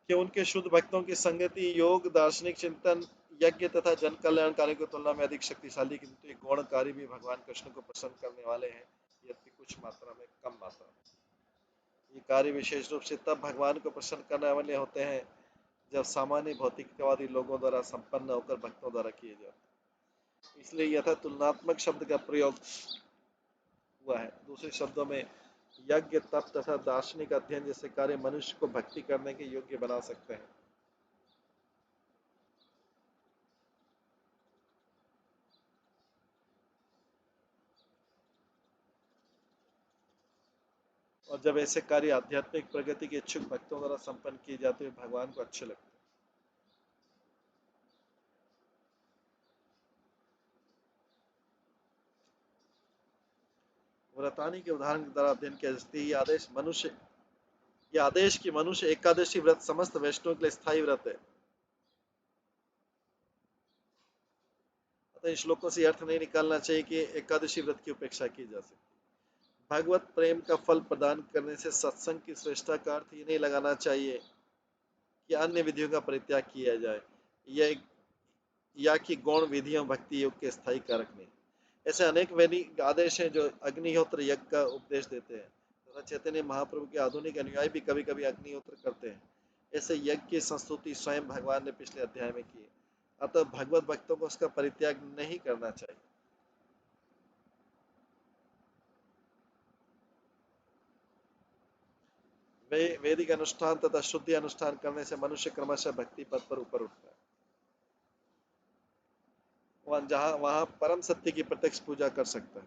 कि उनके शुद्ध भक्तों की संगति योग, दार्शनिक चिंतन, यज्ञ तथा जन कल्याण कार्यों की तुलना में अधिक शक्तिशाली, किंतु ये गौण कार्य भी भगवान कृष्ण को प्रसन्न करने वाले हैं, यद्यपि कुछ मात्रा में, कम मात्रा में। ये कार्य विशेष रूप से तब भगवान को प्रसन्न करने वाले होते हैं जब सामान्य भौतिकवादी लोगों द्वारा संपन्न होकर भक्तों द्वारा किए जाते हैं। इसलिए यथा तुलनात्मक शब्द का प्रयोग हुआ है। दूसरे शब्दों में यज्ञ, तप तथा दार्शनिक अध्ययन जैसे कार्य मनुष्य को भक्ति करने के योग्य बना सकते हैं। और जब ऐसे कार्य आध्यात्मिक प्रगति के इच्छुक भक्तों द्वारा संपन्न किए जाते हैं, भगवान को अच्छे लगते हैं। व्रतानी के उदाहरण के द्वारा अध्ययन किया जाता है। ये आदेश की मनुष्य एकादशी व्रत समस्त वैष्णव के लिए स्थायी व्रत है। अतः इन श्लोकों से अर्थ नहीं निकालना चाहिए कि एकादशी व्रत की उपेक्षा की जा सकती। भगवत प्रेम का फल प्रदान करने से सत्संग की श्रेष्ठता का अर्थ ये नहीं लगाना चाहिए कि अन्य विधियों का परित्याग किया जाए, या या कि गौण विधियों भक्ति योग के स्थायी कारक नहीं। ऐसे अनेक वैदिक आदेश हैं जो अग्निहोत्र यज्ञ का उपदेश देते हैं तथा चैतन्य महाप्रभु के आधुनिक अनुयायी भी कभी कभी अग्निहोत्र करते हैं। ऐसे यज्ञ की संस्तुति स्वयं भगवान ने पिछले अध्याय में की। अतः भगवत भक्तों को उसका परित्याग नहीं करना चाहिए। वे वैदिक अनुष्ठान तथा शुद्धि अनुष्ठान करने से मनुष्य क्रमशः भक्ति पद पर ऊपर उठता है, वहां परम सत्य की प्रत्यक्ष पूजा कर सकता है।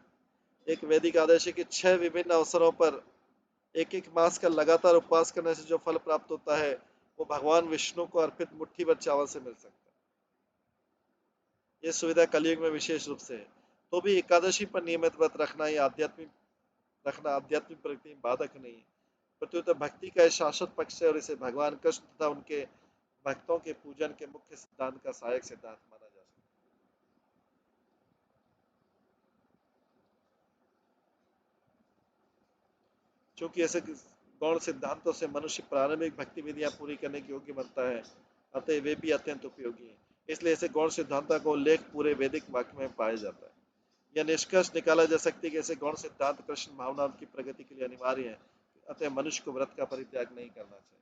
एक वैदिक आदेश है कि 6 विभिन्न अवसरों पर एक एक मास का लगातार उपवास करने से जो फल प्राप्त होता है वो भगवान विष्णु को अर्पित मुट्ठी भर चावल से मिल सकता है। ये सुविधा कलयुग में विशेष रूप से है। तो भी एकादशी पर नियमित व्रत रखना आध्यात्मिक प्रगति में बाधक नहीं है, प्रत्युत भक्ति का शाश्वत पक्ष है और इसे भगवान कृष्ण तथा उनके भक्तों के पूजन के मुख्य सिद्धांत का सहायक सिद्धांत माना जा सकता है। चूंकि ऐसे गौण सिद्धांतों से मनुष्य प्रारंभिक भक्ति विधियां पूरी करने के योग्य बनता है, अतः वे भी अत्यंत उपयोगी हैं। इसलिए ऐसे गौण सिद्धांतों का उल्लेख पूरे वैदिक वाक्य में पाया जाता है। यह निष्कर्ष निकाला जा सकता है कि ऐसे गौण सिद्धांत कृष्ण भावना की प्रगति के लिए अनिवार्य है, अतः मनुष्य को व्रत का परित्याग नहीं करना चाहिए।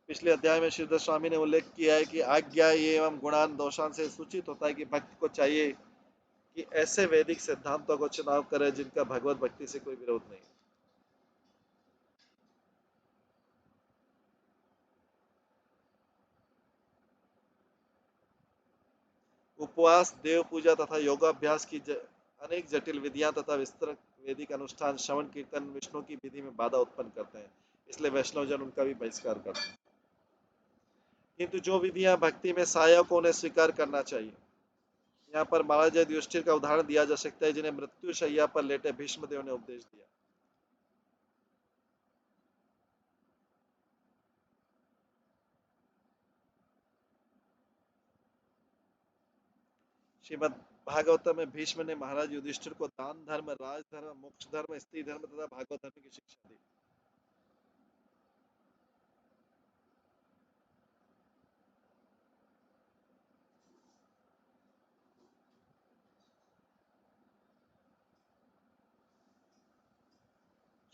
पिछले अध्याय में श्रीधर स्वामी ने उल्लेख किया है कि आज्ञा एवं गुणान दोषान से सूचित होता है कि भक्त को चाहिए कि ऐसे वैदिक सिद्धांतों को चुनाव करे जिनका भगवत भक्ति से कोई विरोध नहीं। उपवास, देव पूजा तथा योगाभ्यास की अनेक जटिल विधियां तथा विस्तृत वैदिक अनुष्ठान श्रवण कीर्तन विष्णु की विधि में बाधा उत्पन्न करते हैं, इसलिए वैष्णव जन उनका भी बहिष्कार करते हैं। किंतु जो विधियां भक्ति में सहायक को उन्हें स्वीकार करना चाहिए। यहाँ पर महाराज युधिष्ठिर का उदाहरण दिया जा सकता है, जिन्हें मृत्यु शैया पर लेटे भीष्मदेव ने उपदेश दिया। श्रीमद भागवत में भीष्म ने महाराज युधिष्ठिर को दान धर्म, राजधर्म, मोक्ष धर्म, स्त्री धर्म तथा भागवत धर्म की शिक्षा दी।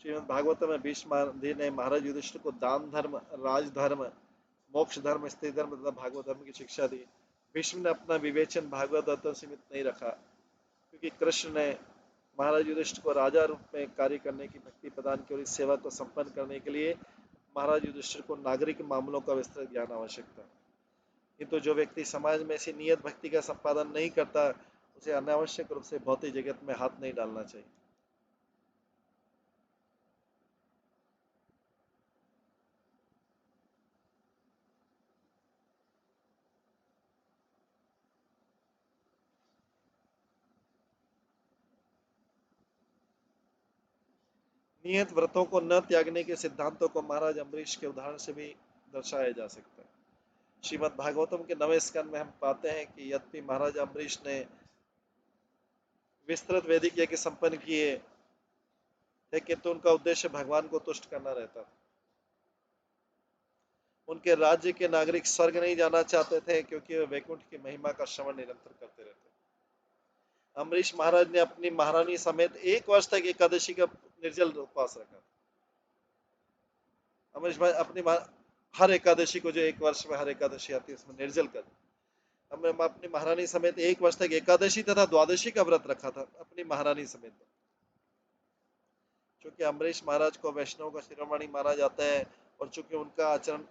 श्रीमद भागवत में भीष्म ने महाराज युधिष्ठिर को दान धर्म, राजधर्म, मोक्ष धर्म, स्त्री धर्म तथा भागवत धर्म की शिक्षा दी। भीष्म ने अपना विवेचन भागवत धर्म तक सीमित नहीं रखा, क्योंकि कृष्ण ने महाराज युधिष्ठिर को राजा रूप में कार्य करने की भक्ति प्रदान की और इस सेवा को संपन्न करने के लिए महाराज युधिष्ठिर को नागरिक मामलों का विस्तृत ज्ञान आवश्यक था। किंतु जो व्यक्ति समाज में ऐसी नियत भक्ति का संपादन नहीं करता, उसे अनावश्यक रूप से भौतिक जगत में हाथ नहीं डालना चाहिए। नियत व्रतों को न त्यागने के सिद्धांतों को महाराज अम्बरीश के उदाहरण से भी दर्शाया जा सकता है। श्रीमद् भागवतम के 9वें स्कंद में हम पाते हैं कि यद्यपि महाराज अम्बरीश ने विस्तृत वैदिक यज्ञ संपन्न किए थे, किंतु उनका उद्देश्य भगवान को तुष्ट करना रहता था। उनके राज्य के नागरिक स्वर्ग नहीं जाना चाहते थे, क्योंकि वे वैकुंठ की महिमा का श्रवण निरंतर करते रहते। अम्बरीश महाराज ने अपनी महारानी समेत 1 वर्ष तक एकादशी का निर्जल उपवास रखा। अम्बरीश भाई अपनी हर एकादशी को, जो 1 वर्ष में हर एकादशी आती है, उसमें निर्जल कर हमने अपनी महारानी समेत 1 वर्ष तक एकादशी तथा द्वादशी का व्रत रखा था, अपनी महारानी समेत। चूंकि अम्बरीश महाराज को वैष्णव का शिरोमणि माना जाता है, और चूंकि उनका आचरण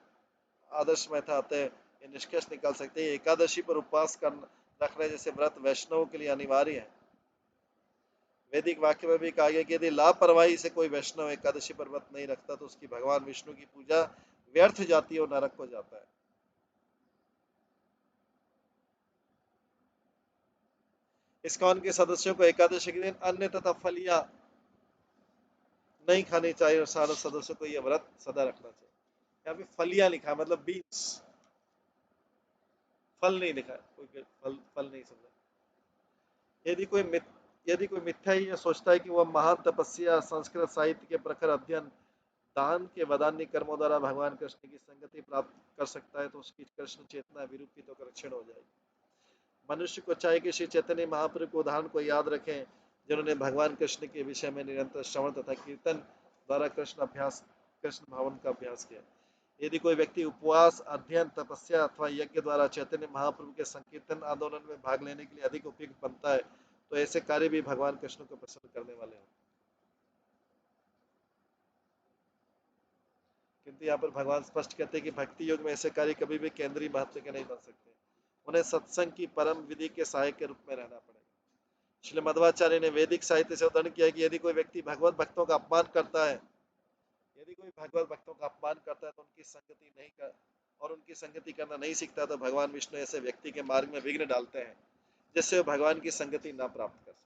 आदर्श में था, अतः ये निष्कर्ष निकाल सकते हैं एकादशी पर उपवास कर रखने जैसे व्रत वैष्णवों के लिए अनिवार्य है। वैदिक वाक्य में भी कहा गया कि यदि लापरवाही से कोई वैष्णव एकादशी पर व्रत नहीं रखता, तो उसकी भगवान विष्णु की पूजा व्यर्थ जाती है और नरक को जाता है। इस्कॉन के सदस्यों को एकादशी के दिन अन्न तथा फलियां नहीं खानी चाहिए, और सारे सदस्यों को यह व्रत सदा रखना चाहिए। यहाँ पे फलियां लिखा, मतलब बीन्स, फल नहीं लिखा, कोई फल फल नहीं समझा। यदि कोई यदि कोई मिथ्या ही सोचता है कि वह महान तपस्या, संस्कृत साहित्य के प्रखर अध्ययन, दान के वदान्य कर्मों द्वारा भगवान कृष्ण की संगति प्राप्त कर सकता है, तो उसकी कृष्ण चेतना विरूपित होकर क्षीण हो जाएगी। मनुष्य को चाहिए कि श्री चैतन्य महाप्रभु के उदाहरण को याद रखें, जिन्होंने भगवान कृष्ण के विषय में निरंतर श्रवण तथा कीर्तन द्वारा कृष्ण भावन का अभ्यास किया। यदि कोई व्यक्ति उपवास, अध्ययन, तपस्या अथवा यज्ञ द्वारा चैतन्य महाप्रभु के संकीर्तन आंदोलन में भाग लेने के लिए अधिक उपयुक्त बनता है, तो ऐसे कार्य भी भगवान कृष्ण को प्रसन्न करने वाले हैं। किंतु यहाँ पर भगवान स्पष्ट कहते हैं कि भक्ति योग में ऐसे कार्य कभी भी केंद्रीय महत्व के नहीं बन सकते। उन्हें सत्संग की परम विधि के सहायक के रूप में रहना पड़ेगा। श्री मध्वाचार्य ने वैदिक साहित्य से उद्धरण किया कि यदि कोई व्यक्ति भगवत भक्तों का अपमान करता है, यदि कोई भगवत भक्तों का अपमान करता है, तो उनकी संगति नहीं कर और उनकी संगति करना नहीं सीखता, तो भगवान विष्णु ऐसे व्यक्ति के मार्ग में विघ्न डालते हैं, जिससे वो भगवान की संगति ना प्राप्त कर सके।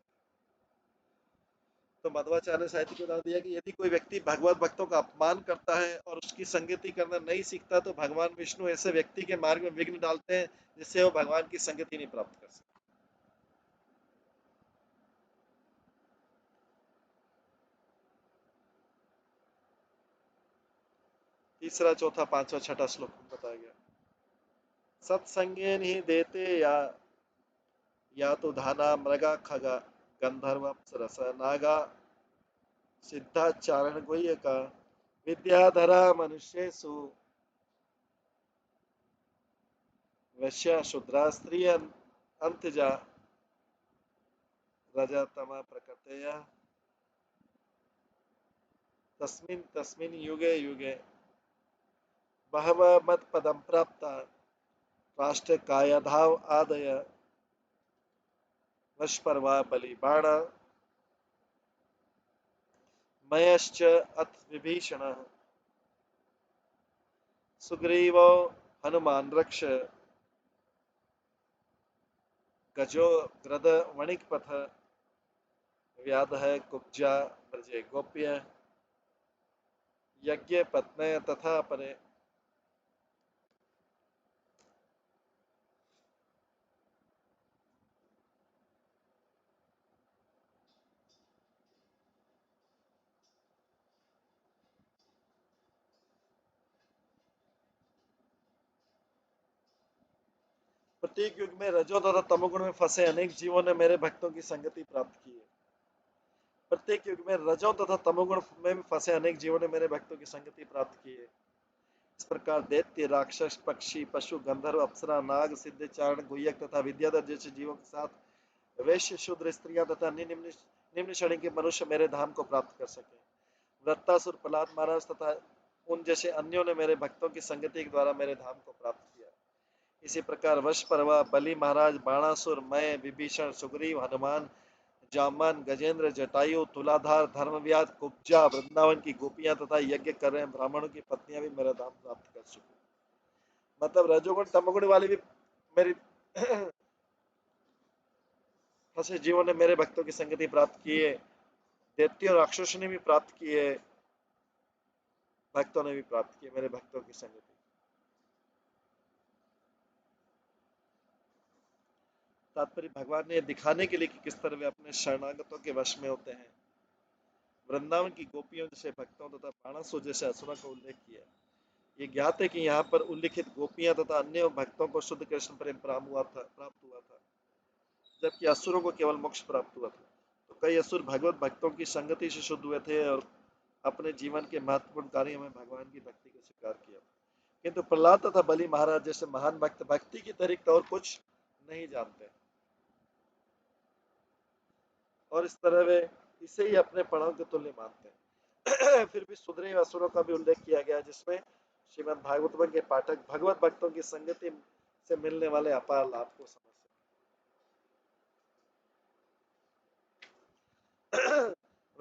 तो मध्वाचार्य साहित्य को उदाहरण दिया कि यदि कोई व्यक्ति भगवत भक्तों का अपमान करता है और उसकी संगति करना नहीं सीखता, तो भगवान विष्णु ऐसे व्यक्ति के मार्ग में विघ्न डालते हैं, जिससे वो भगवान की संगति नहीं प्राप्त कर सकते। तीसरा, चौथा, पांचवा, छठा श्लोक बताया गया। सत्संगे ही देते या तो धाना मृगा खगा गंधर्व अप्सरस नागा सिद्धाचारण गुह्यका विद्याधरा मनुष्येषु वैश्य शूद्रा स्त्रिय अंतजा रजतम प्रकृतया तस्मिन् तस्मिन् युगे युगे बहवः मत्पदं प्राप्ता राष्ट्र कायाधाव आदय वशपर्वा बलि बाण मयश्च अथ विभीषणः सुग्रीवो हनुमान रक्ष गजो ग्रद वणिकपथ व्याधः कुब्जा ब्रजे गोप्य यज्ञ पत्नय तथा परे। प्रत्येक युग में रजो तथा तमोगुण में फंसे अनेक जीवों ने मेरे भक्तों की संगति प्राप्त की है। प्रत्येक युग में रजो तथा तमोगुण में फंसे अनेक जीवों ने मेरे भक्तों की संगति प्राप्त की है। इस प्रकार दैत्य, राक्षस, पक्षी, पशु, गंधर्व, अप्सरा, नाग, सिद्ध, चारण, गुह्यक तथा विद्याधर जैसे जीवों के साथ वैश्य, शूद्र, स्त्रियां तथा निम्न निम्न श्रेणी के मनुष्य मेरे धाम को प्राप्त कर सके। वृत्तासुर, प्रहलाद महाराज तथा उन जैसे अन्यों ने मेरे भक्तों की संगति के द्वारा मेरे धाम को प्राप्त किया। इसी प्रकार वश परवा, बलि महाराज, बाणासुर, मैं, विभीषण, सुग्रीव, हनुमान, जामन, गजेंद्र, जटायु, तुलाधार, धर्मव्याध, कुब्जा, वृंदावन की गोपियां तथा यज्ञ कर रहे ब्राह्मणों की पत्नियां भी मेरा धाम प्राप्त कर चुकी। मतलब रजोगुण तमोगुण वाली भी मेरी फंसे जीवों ने मेरे भक्तों की संगति प्राप्त की है। दैत्य और राक्षसों ने भी प्राप्त की है, भक्तों ने भी प्राप्त की है मेरे भक्तों की संगति। तात्पर्य भगवान ने दिखाने के लिए कि किस तरह वे अपने शरणागतों के वश में होते हैं। वृंदावन की गोपियों जैसे भक्तों तथा बाणासुर जैसे असुरों का उल्लेख किया। ये ज्ञात है कि यहाँ पर उल्लिखित गोपियां तथा अन्य भक्तों को शुद्ध कृष्ण प्रेम प्राप्त हुआ था, जबकि असुरों को केवल मोक्ष प्राप्त हुआ था। तो कई असुर भगवत भक्तों की संगति से शुद्ध हुए थे और अपने जीवन के महत्वपूर्ण कार्यों में भगवान की भक्ति को स्वीकार किया, किंतु प्रहलाद तथा बलि महाराज जैसे महान भक्त भक्ति की अतिरिक्त और कुछ नहीं जानते, और इस तरह वे इसे ही अपने प्रणव के तुल्य मानते हैं। फिर भी सुधरे असुरों का भी उल्लेख किया गया, जिसमें श्रीमद् भागवत के पाठक भगवत भक्तों की संगति से मिलने वाले अपार लाभ को समझ सके।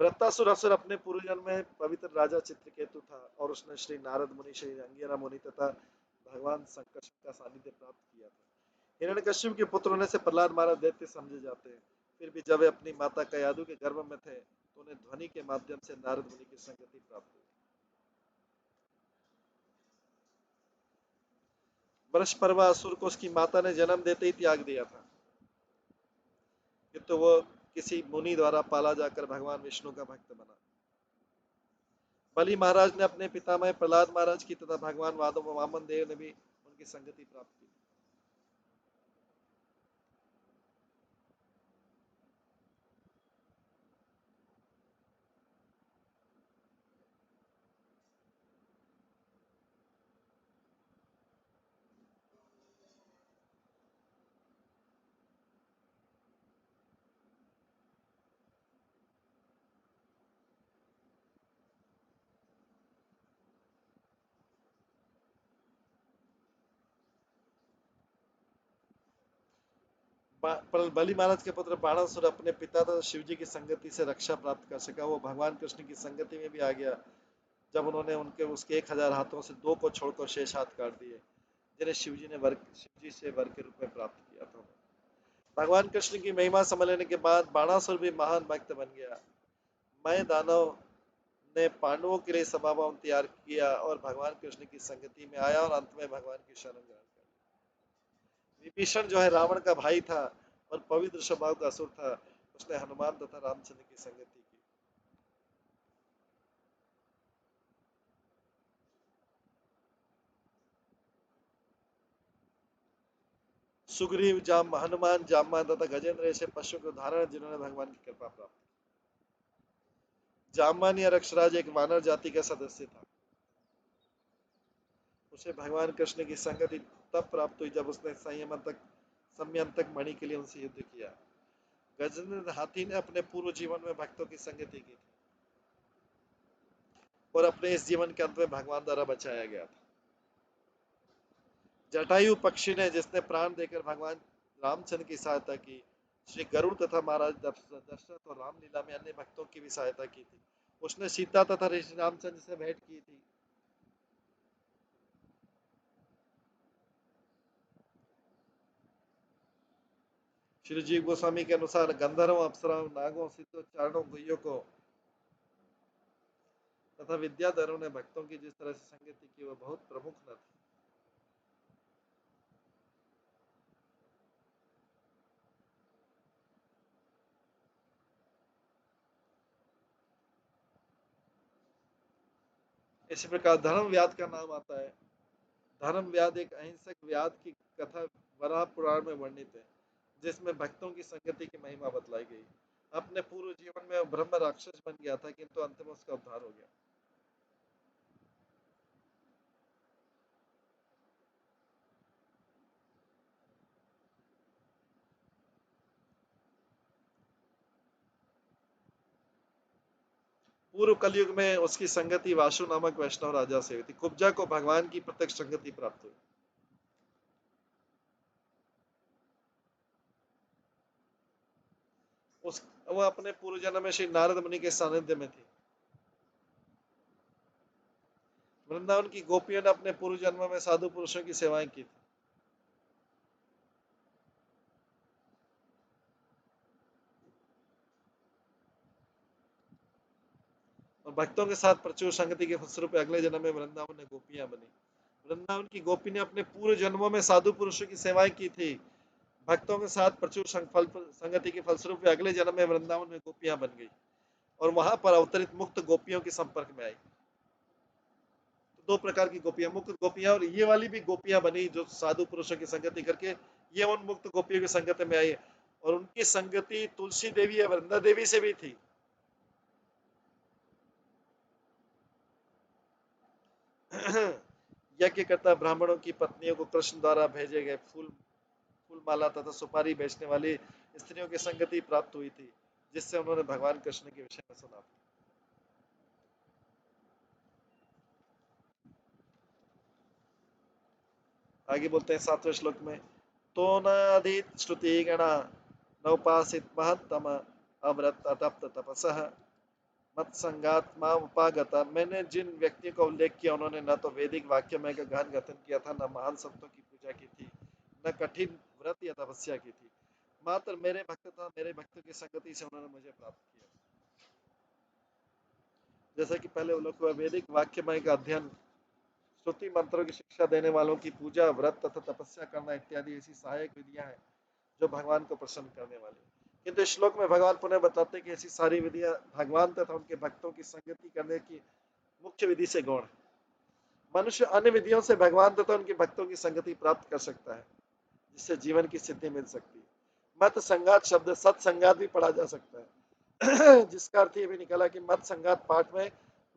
वृत्तासुर असुर अपने पूर्व जन्म में पवित्र राजा चित्रकेतु था, और उसने श्री नारद मुनि, श्री अंगिरा मुनि तथा भगवान शंकर का सानिध्य प्राप्त किया था। हिरण्यकश्यप के पुत्र होने से प्रहलाद महाराज दैत्य समझे जाते हैं। फिर भी जब वे अपनी माता कयादु के गर्भ में थे, तो उन्हें ध्वनि के माध्यम से नारद मुनि की संगति प्राप्त हुई। बृहस्पति असुर को उसकी माता ने जन्म देते ही त्याग दिया था, किंतु वो किसी मुनि द्वारा पाला जाकर भगवान विष्णु का भक्त बना। बलि महाराज ने अपने पितामह प्रहलाद महाराज की तथा भगवान वामन देव ने भी उनकी संगति प्राप्त की। बलि महाराज के पुत्र बाणासुर अपने पिता तथा शिव जी की संगति से रक्षा प्राप्त कर सका। वो भगवान कृष्ण की संगति में भी आ गया, जब उन्होंने उनके उसके 1000 हाथों से 2 को छोड़कर शेष हाथ काट दिए, जिन्हें शिव जी से वर के रूप में प्राप्त किया था। भगवान कृष्ण की महिमा समझ लेने के बाद बाणासुर भी महान भक्त बन गया। मैं दानव ने पांडवों के लिए सभा भवन तैयार किया और भगवान कृष्ण की संगति में आया, और अंत में भगवान की शरण ग्रहण कर। विभीषण जो है रावण का भाई था और पवित्र स्वभाव का असुर था, उसने हनुमान तथा रामचंद्र की संगति की। सुग्रीव, हनुमान, जामवंत तथा गजेंद्र ऐसे पशु के उदाहरण जिन्होंने भगवान की कृपा प्राप्त की। जामवंत या रक्षराज एक वानर जाति का सदस्य था। उसे भगवान कृष्ण की संगति तब प्राप्त हुई जब उसने संयंतक मणि के लिए उनसे युद्ध किया। गजेंद्र हाथी ने अपने पूर्व जीवन में भक्तों की संगति की थी, और अपने इस जीवन के अंत में भगवान द्वारा बचाया गया था। जटायु पक्षी ने, जिसने प्राण देकर भगवान रामचंद्र की सहायता की, श्री गरुड़ तथा महाराज दशरथ और रामलीला में अन्य भक्तों की भी सहायता की थी। उसने सीता तथा ऋषि रामचंद्र से भेंट की थी। श्री जीव गोस्वामी के अनुसार गंधर्व, अप्सराओं, नागों, सिद्धों, चारणों, गुह्यों को तथा विद्याधरों ने भक्तों की जिस तरह से संगति की, वह बहुत प्रमुख न थी। इसी प्रकार धर्म व्याध का नाम आता है। धर्म व्याध एक अहिंसक व्याध की कथा वराह पुराण में वर्णित है, जिसमें भक्तों की संगति की महिमा बतलाई गई। अपने पूर्व जीवन में वह ब्रह्म राक्षस बन गया था, किंतु अंत में उसका उद्धार हो गया। पूर्व कलयुग में उसकी संगति वासु नामक वैष्णव राजा से हुई थी। कुब्जा को भगवान की प्रत्यक्ष संगति प्राप्त हुई। वह अपने पूर्व जन्म में श्री नारद मुनि के सानिध्य में थी। वृंदावन की गोपियों ने अपने पूर्व जन्म में साधु पुरुषों की सेवाएं की थी। और भक्तों के साथ प्रचुर संगति के फलस्वरूप अगले जन्म में वृंदावन में गोपियां बनी। वृंदावन की गोपी ने अपने पूर्व जन्मों में साधु पुरुषों की सेवाएं की थी। भक्तों के साथ प्रचुर संगति के फलस्वरूप अगले जन्म में वृंदावन में गोपियां बन गई और वहां पर अवतरित मुक्त गोपियों के संपर्क में आई। तो दो प्रकार की गोपियां, मुक्त गोपियां और ये वाली भी गोपियां बनी जो साधु पुरुषों की संगति करके ये उन मुक्त गोपियों की संगति में आई और उनकी संगति तुलसी देवी या वृंदा देवी से भी थी। यज्ञकर्ता ब्राह्मणों की पत्नियों को कृष्ण द्वारा भेजे गए फूल फूल माला तथा सुपारी बेचने वाली स्त्रियों की संगति प्राप्त हुई थी, जिससे उन्होंने भगवान कृष्ण के विषय में सुना। आगे बोलते हैं 7वें श्लोक में, तो नादित श्रुति गणा नौपासित महत्तम अव्रत अतप्त तपसः मत संगात्मा उपागता। मैंने जिन व्यक्तियों का उल्लेख किया उन्होंने न तो वैदिक वाक्यमय का गहन कथन किया था, न महान संतों की पूजा की थी, न कठिन व्रत या तपस्या की थी, मात्र मेरे भक्त था मेरे भक्तों की संगति से उन्होंने मुझे प्राप्त किया। जैसा कि पहले उल्लेख हुआ, वैदिक वाक्यमय का अध्ययन, श्रुति मंत्रों की शिक्षा देने वालों की पूजा, व्रत तथा तपस्या करना इत्यादि ऐसी सहायक विधियां हैं जो भगवान को प्रसन्न करने वाली। किंतु इस श्लोक में भगवान पुनः बताते हैं कि ऐसी सारी विधियां भगवान तथा उनके भक्तों की संगति करने की मुख्य विधि से गौण है। मनुष्य अन्य विधियों से भगवान तथा उनके भक्तों की संगति प्राप्त कर सकता है, जिससे जीवन की सिद्धि मिल सकती है। मत संगात शब्द सत्संगात भी पढ़ा जा सकता है जिसका अर्थ ये भी निकला कि मत संगात पाठ में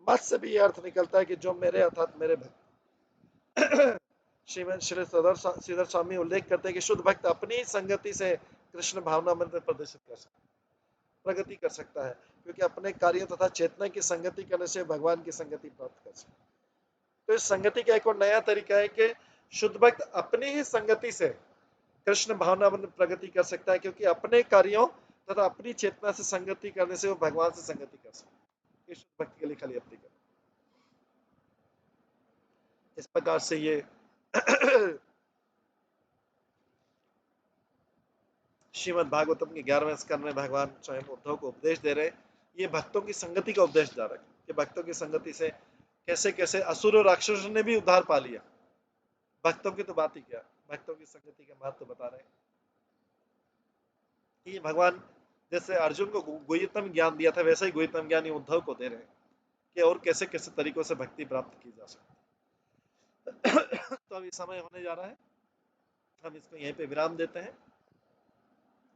मत से भी यह अर्थ निकलता है कि जो मेरे अर्थात मेरे भक्त। श्रीमद श्री श्रीधर स्वामी उल्लेख करते हैं कि शुद्ध भक्त अपनी संगति से कृष्ण भावना मंत्र प्रदर्शित कर सकता है, प्रगति कर सकता है, क्योंकि अपने कार्य तथा चेतना की संगति करने से भगवान की संगति प्राप्त कर सकता है। तो इस संगति का एक और नया तरीका है कि शुद्ध भक्त अपनी ही संगति से कृष्ण भावना में प्रगति कर सकता है, क्योंकि अपने कार्यों तथा अपनी चेतना से संगति करने से वो भगवान से संगति कर सकता है। शुद्ध भक्त के लिए खाली अपनी कर, इस प्रकार से ये श्रीमद भागवतम के 11वें स्कंद में भगवान स्वयं उद्धव को उपदेश दे रहे, ये भक्तों की संगति का उपदेश जा रहा है कि भक्तों की संगति से कैसे कैसे असुर और राक्षसों ने भी उद्धार पा लिया। भक्तों की तो बात ही क्या, भक्तों की संगति का महत्व बता रहे हैं कि भगवान जैसे अर्जुन को गुह्यतम ज्ञान दिया था, वैसा ही गुह्यतम ज्ञान उद्धव को दे रहे हैं कि और कैसे कैसे तरीकों से भक्ति प्राप्त की जा सकती है। तो अभी समय होने जा रहा है, हम इसको यहीं पे विराम देते हैं।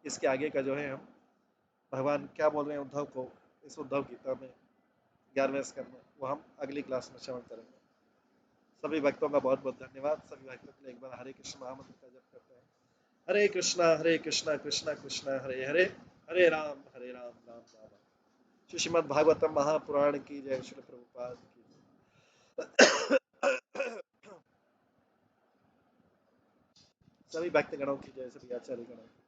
इसके आगे का जो है हम भगवान क्या बोल रहे हैं उद्धव को इस उद्धव गीता में 11वें स्कंद में, वो हम अगली क्लास में श्रवण करेंगे। सभी भक्तों का बहुत बहुत धन्यवाद। सभी भक्तों के लिए एक बार हरे कृष्ण महामंत्र का जप करते हैं। हरे कृष्णा कृष्णा कृष्णा हरे हरे, हरे राम राम राम। श्रीमद् भागवतम महापुराण की जय, श्री प्रभुपाद की जय। सभी भक्तगणों की जय, सभी आचार्य गणों की।